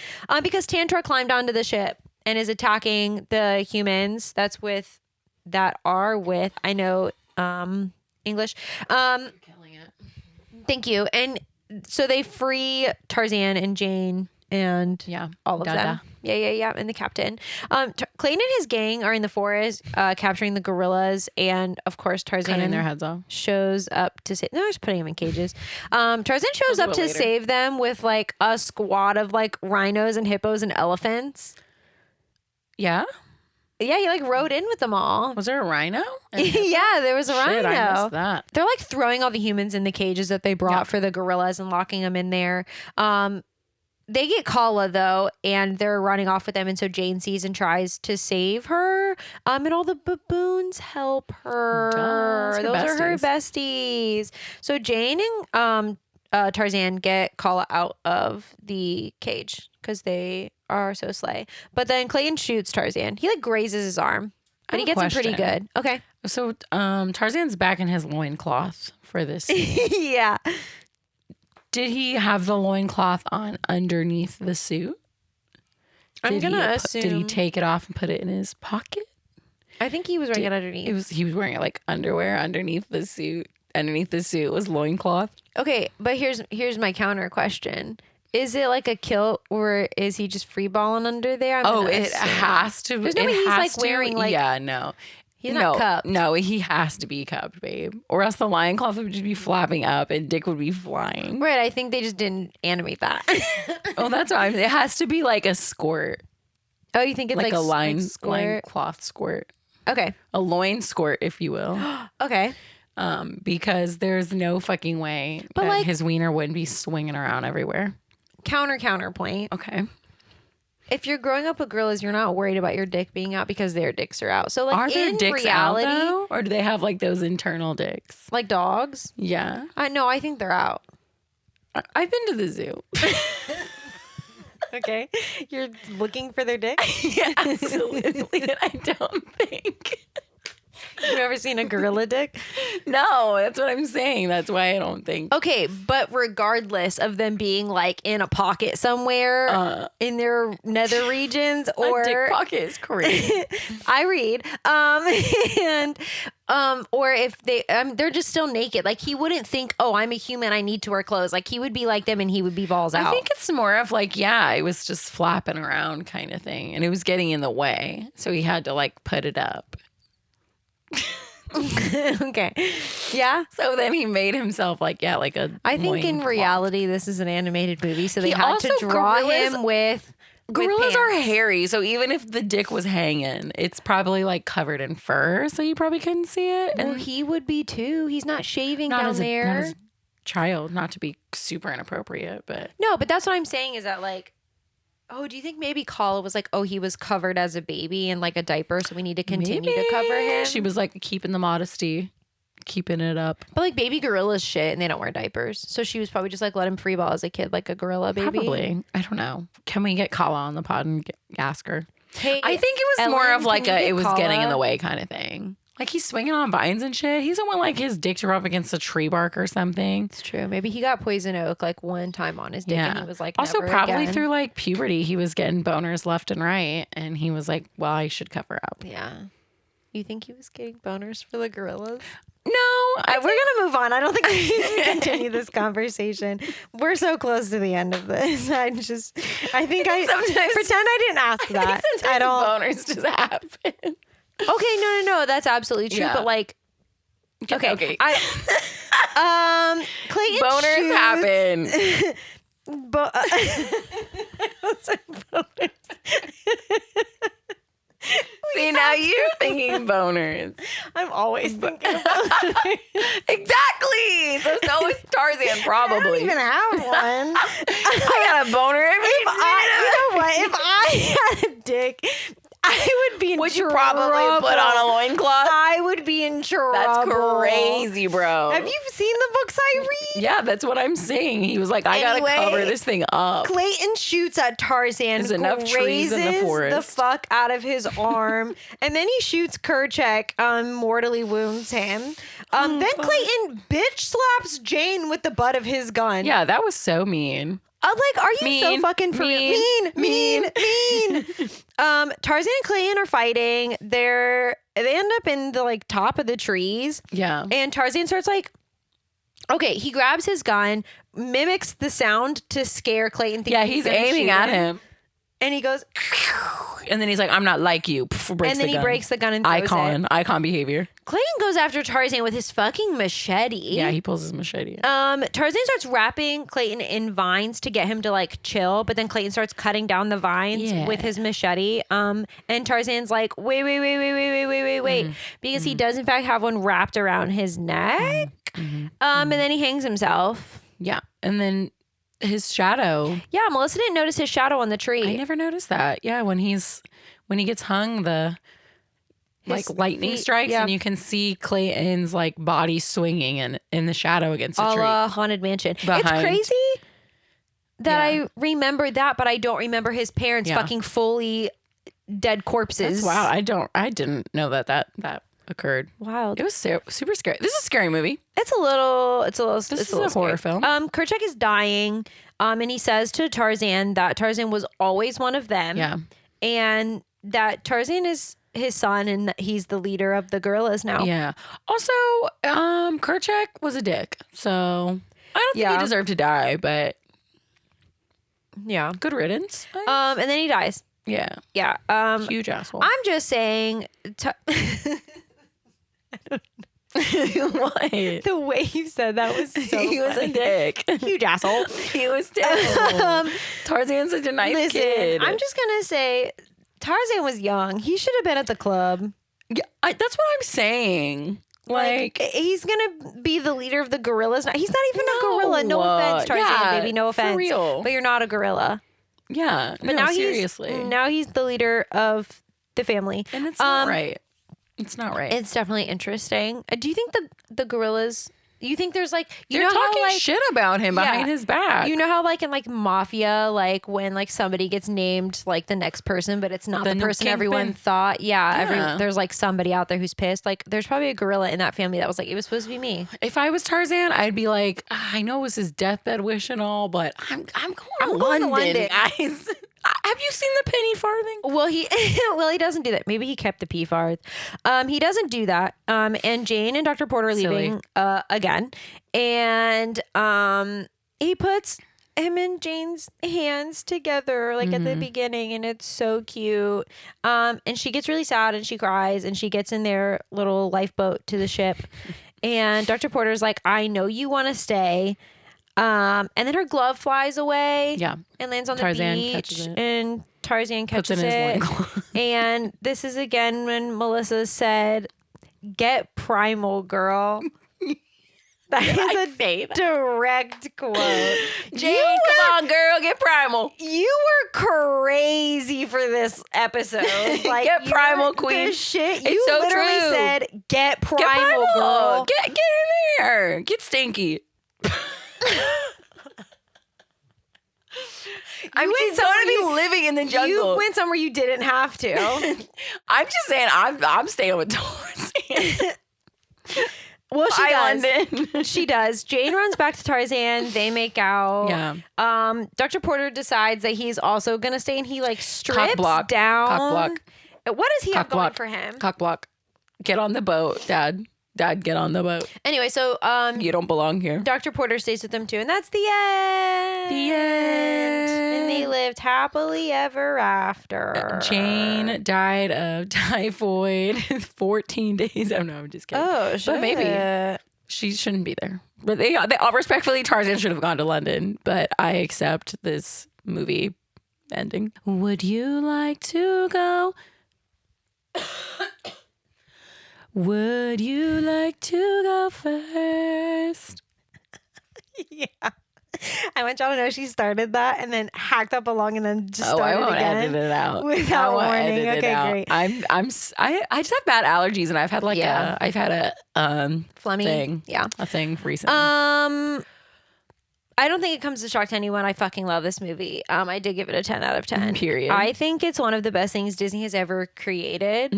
Because Tantor climbed onto the ship and is attacking the humans. That's with that are with, I know, English. Killing it. Thank you. And so they free Tarzan and Jane and all of them. Yeah. And the captain. Clayton and his gang are in the forest, capturing the gorillas, and of course Tarzan cutting their heads off. Shows up to save. No, just putting them in cages. Tarzan shows up to save them with like a squad of like rhinos and hippos and elephants. Yeah. Yeah, he like rode in with them all. Was there a rhino? Yeah, there was a rhino. I missed that. They're like throwing all the humans in the cages that they brought for the gorillas and locking them in there. They get Kala though, and they're running off with them, and so Jane sees and tries to save her. And all the baboons help her. Those are her besties. So Jane and Tarzan get Kala out of the cage because they are so slay. But then Clayton shoots Tarzan. He like grazes his arm, but he gets him pretty good. Okay. So Tarzan's back in his loincloth for this scene. Yeah. Did he have the loincloth on underneath the suit? I'm going to assume. Did he take it off and put it in his pocket? I think he was wearing it underneath. He was wearing it like underwear underneath the suit. Underneath the suit was loincloth. Okay, but here's my counter question. Is it like a kilt, or is he just free balling under there? It has to. There's no way he's like wearing like. Yeah, no. He's not cupped. No, he has to be cupped, babe. Or else the lion cloth would just be flapping up and dick would be flying. Right, I think they just didn't animate that. Oh, that's why it has to be like a skort. Oh, you think it's like a lion cloth skort? Okay. A loin skort, if you will. Okay. Because there's no fucking way that like, his wiener wouldn't be swinging around everywhere. Counterpoint. Okay. If you're growing up with gorillas, you're not worried about your dick being out because their dicks are out. So like, are their dicks reality, out though? Or do they have like those internal dicks? Like dogs? Yeah. No, I think they're out. I've been to the zoo. Okay. You're looking for their dick? Yeah, absolutely. I don't think. You've ever seen a gorilla dick? No, that's what I'm saying. That's why I don't think. Okay, but regardless of them being like in a pocket somewhere in their nether regions, or a dick pocket is crazy. I read, or if they're just still naked. Like he wouldn't think, oh, I'm a human, I need to wear clothes. Like he would be like them, and he would be balls out. I think it's more of like, it was just flapping around kind of thing, and it was getting in the way, so he had to like put it up. Okay. Yeah. So then he made himself like a. I think in reality, this is an animated movie, so they had to draw him with. Gorillas are hairy, so even if the dick was hanging, it's probably like covered in fur, so you probably couldn't see it. Well, he would be too. He's not shaving down there. Not as a child, not to be super inappropriate, but no. But that's what I'm saying is that like. Oh, do you think maybe Kala was like, oh, he was covered as a baby in like a diaper, so we need to continue to cover him? She was like keeping the modesty, keeping it up. But like baby gorillas shit and they don't wear diapers. So she was probably just like let him free ball as a kid, like a gorilla baby. Probably. I don't know. Can we get Kala on the pod and ask her? Hey, I think it was Ellen, more of like it was Kala? Getting in the way kind of thing. Like he's swinging on vines and shit. He doesn't want like his dick to rub against a tree bark or something. It's true. Maybe he got poison oak like one time on his dick and he was like, also never probably again. Through like puberty, he was getting boners left and right, and he was like, well, I should cover up. Yeah. You think he was getting boners for the gorillas? No, we're gonna move on. I don't think we can continue this conversation. We're so close to the end of this. I think I pretend I didn't ask that at all. Boners just happen. Okay, no, that's absolutely true. Yeah. But like, okay. Clayton boners happen. Boners. See, now you're thinking boners. I'm always thinking boners. Exactly. So is Tarzan, probably. I don't even have one. I got a boner you know what? If I had a dick, I would be in trouble. Would you probably put on a loincloth? I would be in trouble. That's crazy, bro. Have you seen the books I read? Yeah, that's what I'm saying. He was like, I gotta cover this thing up. Clayton shoots at Tarzan, There's enough trees in the forest. The fuck out of his arm, and then he shoots Kerchak, mortally wounds him. Then Clayton bitch slaps Jane with the butt of his gun. Yeah, that was so mean. I'm like, are you so fucking for real? Mean. Tarzan and Clayton are fighting. They end up in the like top of the trees. Yeah. And Tarzan starts like, okay, he grabs his gun, mimics the sound to scare Clayton. Yeah, he's aiming at him. And he goes, and then he's like, I'm not like you. And then he breaks the gun and throws it. Icon behavior. Clayton goes after Tarzan with his fucking machete. Yeah, he pulls his machete out. Tarzan starts wrapping Clayton in vines to get him to like chill, but then Clayton starts cutting down the vines with his machete. And Tarzan's like, wait, because he does in fact have one wrapped around his neck. And then he hangs himself. Yeah, and then his shadow. Yeah, Melissa didn't notice his shadow on the tree. I never noticed that. Yeah, when he gets hung, his lightning strikes, and you can see Clayton's like body swinging in the shadow against a tree. Haunted Mansion. It's crazy that I remember that, but I don't remember his parents fucking fully dead corpses. Wow, I didn't know that occurred. Wild. It was super scary. This is a scary movie. It's a little This is a horror film. Kerchak is dying. And he says to Tarzan that Tarzan was always one of them. Yeah. And that Tarzan is his son and that he's the leader of the gorillas now. Yeah. Also, Kerchak was a dick. So I don't think he deserved to die, but yeah. Good riddance. And then he dies. Yeah. Yeah. Huge asshole. I'm just saying What? The way you said that was so He was a dick. Huge asshole. He was terrible. Tarzan's such a nice kid. I'm just going to say Tarzan was young. He should have been at the club. Yeah, that's what I'm saying. Like he's going to be the leader of the gorillas. He's not even a gorilla. No offense, Tarzan, baby. No offense. For real. But you're not a gorilla. Yeah. But now seriously. Now he's the leader of the family. And it's not right. It's not right. It's definitely interesting. Do you think the gorillas? You think there's like they're talking shit about him behind his back? You know how like in like mafia, like when like somebody gets named like the next person, but it's not the person everyone thought. Yeah. There's like somebody out there who's pissed. Like there's probably a gorilla in that family that was like, it was supposed to be me. If I was Tarzan, I'd be like, I know it was his deathbed wish and all, but I'm going to London, guys. Have you seen the penny farthing? Well, he doesn't do that. Maybe he kept the p farth. He doesn't do that. And Jane and Dr. Porter are leaving again, and he puts him and Jane's hands together like at the beginning, and it's so cute. And she gets really sad and she cries and she gets in their little lifeboat to the ship, and Dr. Porter's like, "I know you want to stay." And then her glove flies away. Yeah. And lands on the beach. And Tarzan catches it. And this is again when Melissa said, "Get primal, girl." That is a direct quote. Jane, come on, girl, get primal. You were crazy for this episode. Like, get primal, queen. The shit. You so literally said, "Get primal, girl." Get in there. Get stinky. I mean, she's going to be living in the jungle. You went somewhere you didn't have to. I'm just saying, I'm staying with Tarzan. Well, she does. She does. Jane runs back to Tarzan. They make out. Yeah. Dr. Porter decides that he's also going to stay, and he like strips down. Cock block. What does he have going for him? Cock block. Get on the boat, Dad. Dad, get on the boat. Anyway, so you don't belong here. Dr. Porter stays with them too, and that's the end. The end. And they lived happily ever after. Jane died of typhoid 14 days. Oh no, I'm just kidding. Oh, shit. But maybe she shouldn't be there. But they respectfully, Tarzan should have gone to London. But I accept this movie ending. Would you like to go? Would you like to go first? Yeah. I want y'all to know she started that and then hacked up along and then just started I won't again. Edit it out Without warning. Okay, great. I just have bad allergies, and I've had like I've had a phlegmy thing. Yeah. A thing recently. I don't think it comes as a shock to anyone. I fucking love this movie. I did give it a 10 out of 10. Period. I think it's one of the best things Disney has ever created.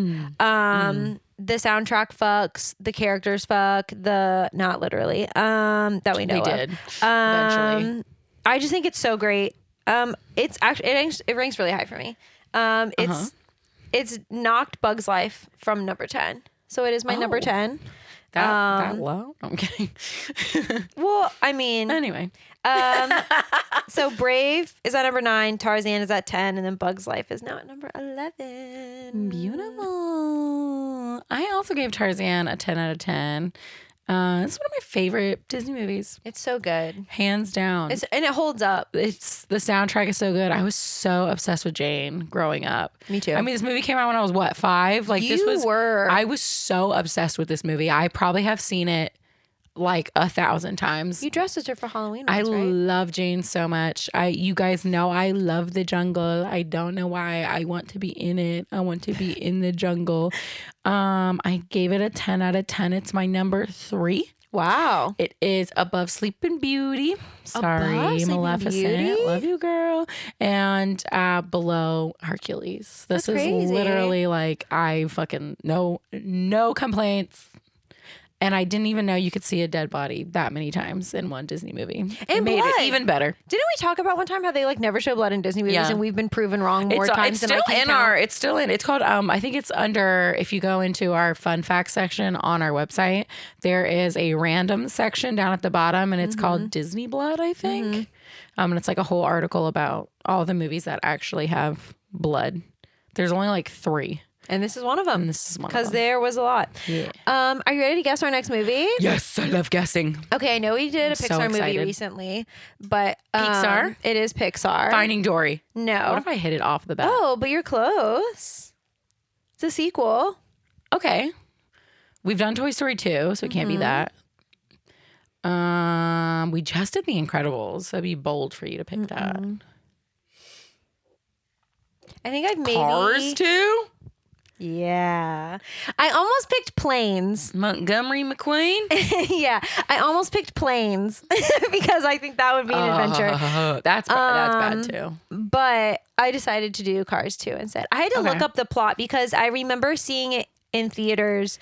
The soundtrack fucks, the characters fuck, not literally, that we know they of. did eventually. I just think it's so great. It's actually it ranks really high for me. It's knocked Bug's Life from number 10, so it is my number 10. That low? I'm kidding. Well, I mean, anyway. So Brave is at number 9, Tarzan is at 10, and then Bug's Life is now at number 11. Beautiful. I also gave Tarzan a 10 out of 10. It's one of my favorite Disney movies. It's so good. Hands down. And it holds up. The soundtrack is so good. I was so obsessed with Jane growing up. Me too. I mean, this movie came out when I was 5? Like I was so obsessed with this movie. I probably have seen it like 1,000 times. You dressed as her for Halloween once, right? love Jane so much. You guys know I love the jungle. I don't know why. I want to be in it. I want to be in the jungle. I gave it a 10 out of 10. It's my number 3. Wow. It is above Sleeping Beauty. Sorry, Maleficent. Love you, girl. And below Hercules. This is crazy. Literally like I fucking no complaints. And I didn't even know you could see a dead body that many times in one Disney movie. It made it even better. Didn't we talk about one time how they like never show blood in Disney movies, and we've been proven wrong more times than I can count? It's still in. It's called. I think it's under. If you go into our fun facts section on our website, there is a random section down at the bottom, and it's called Disney Blood. I think. And it's like a whole article about all the movies that actually have blood. There's only like 3. And this is one of them. Because there was a lot. Yeah. Are you ready to guess our next movie? Yes, I love guessing. Okay, I know we did a Pixar movie recently, but Pixar? It is Pixar. Finding Dory. No. What if I hit it off the bat? Oh, but you're close. It's a sequel. Okay. We've done Toy Story 2, so it can't be that. We just did The Incredibles. So it'd be bold for you to pick that. I think I've maybe... Cars 2? Yeah. I almost picked Planes. Montgomery McQueen? Yeah. I almost picked Planes because I think that would be an adventure. That's bad too. But I decided to do Cars 2 instead. I had to look up the plot because I remember seeing it in theaters.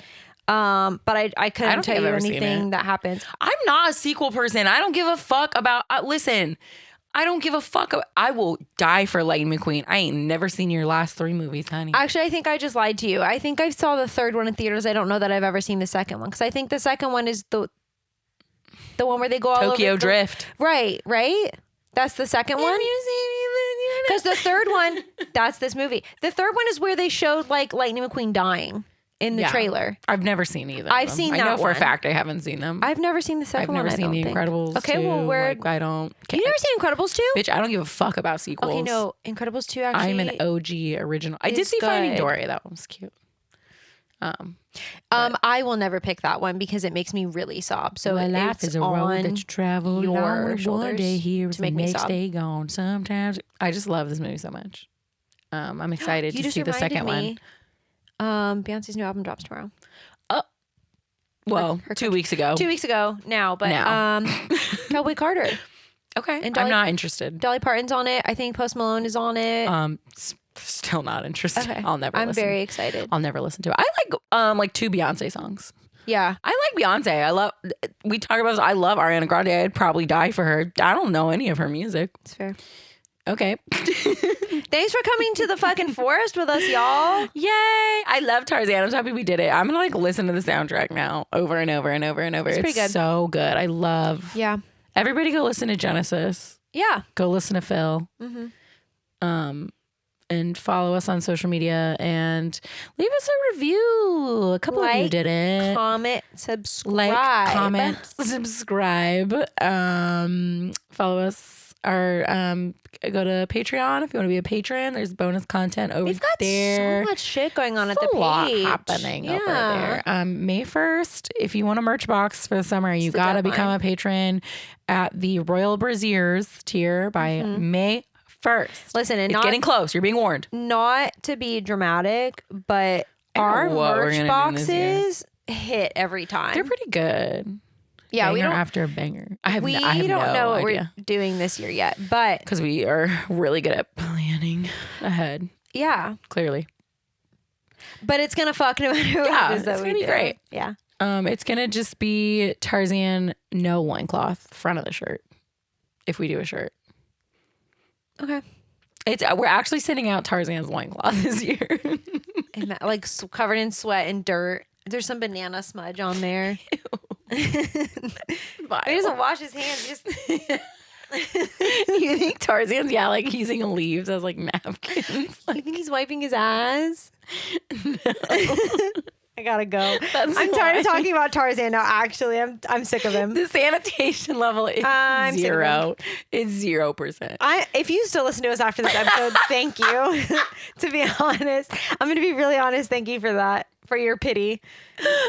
But I couldn't tell you anything that happens. I'm not a sequel person. I don't give a fuck about... listen... I don't give a fuck. I will die for Lightning McQueen. I ain't never seen your last 3 movies, honey. Actually, I think I just lied to you. I think I saw the 3rd one in theaters. I don't know that I've ever seen the 2nd one because I think the 2nd one is the one where they go all Tokyo over Drift. Right. That's the 2nd one. Because the 3rd one, that's this movie. The 3rd one is where they showed like Lightning McQueen dying in the trailer. I've never seen either. I've seen that one. I know for a fact I haven't seen them. I've never seen the 2nd one. I've never seen The Incredibles. Okay, well, I don't. You never seen Incredibles 2? Bitch, I don't give a fuck about sequels. Okay, no, Incredibles 2 actually. I'm an OG original. I did see Finding Dory. That one was cute. I will never pick that one because it makes me really sob. So life is a road that you travel your shoulders one day here to make the me next sob. day gone. Sometimes I just love this movie so much. I'm excited to see the second one. Beyonce's new album drops tomorrow. Well, her 2 weeks ago. 2 weeks ago now, but Cowboy Carter. Okay, and I'm not interested. Dolly Parton's on it. I think Post Malone is on it. Still not interested. Okay. I'll never. I'm very excited. I'll never listen to it. I like 2 Beyonce songs. Yeah, I like Beyonce. We talk about this. I love Ariana Grande. I'd probably die for her. I don't know any of her music. It's fair. Okay. Thanks for coming to the fucking forest with us, y'all. Yay. I love Tarzan. I'm so happy we did it. I'm going to listen to the soundtrack now over and over and over and over. It's pretty good. So good. I love. Yeah. Everybody go listen to Genesis. Yeah. Go listen to Phil. And follow us on social media and leave us a review. A couple of you did it. Comment, subscribe. Follow us. Go to Patreon if you want to be a patron. There's bonus content over there. We've got so much shit going on at the page. A lot happening over there. May 1st, if you want a merch box for the summer, you got to become a patron at the Royal Braziers tier by May 1st. Listen, and it's getting close. You're being warned. Not to be dramatic, but our merch boxes hit every time. They're pretty good. Yeah, banger we don't after a banger. We don't know what we're doing this year yet, but because we are really good at planning ahead. Yeah, clearly. But it's gonna fuck no matter what it is that we do. It's gonna be great. Yeah. It's gonna just be Tarzan, no loincloth, front of the shirt. if we do a shirt. Okay. We're actually sending out Tarzan's loincloth this year. And like covered in sweat and dirt. There's some banana smudge on there. He doesn't wash his hands. Just you think Tarzan's like using leaves as like napkins? Like, you think he's wiping his ass? No. I gotta go. I'm tired of talking about Tarzan now. Actually, I'm sick of him. The sanitation level is zero. It's 0%. If you still listen to us after this episode, thank you. To be honest, I'm gonna be really honest. Thank you for that. For your pity.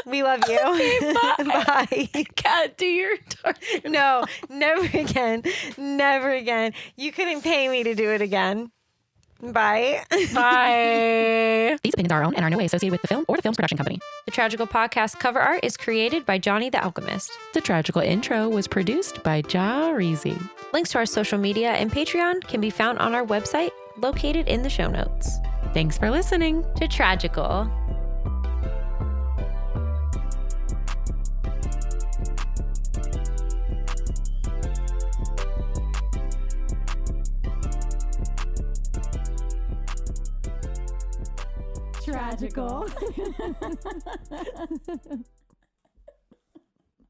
We love you. Okay, bye. Bye. Cat, do your Tarzan. No, never again. Never again. You couldn't pay me to do it again. Bye. Bye. These opinions are our own and are no way associated with the film or the film's production company. The Tragical podcast cover art is created by Johnny the Alchemist. The Tragical intro was produced by Ja Reezy. Links to our social media and Patreon can be found on our website, located in the show notes. Thanks for listening to Tragical. Tragical.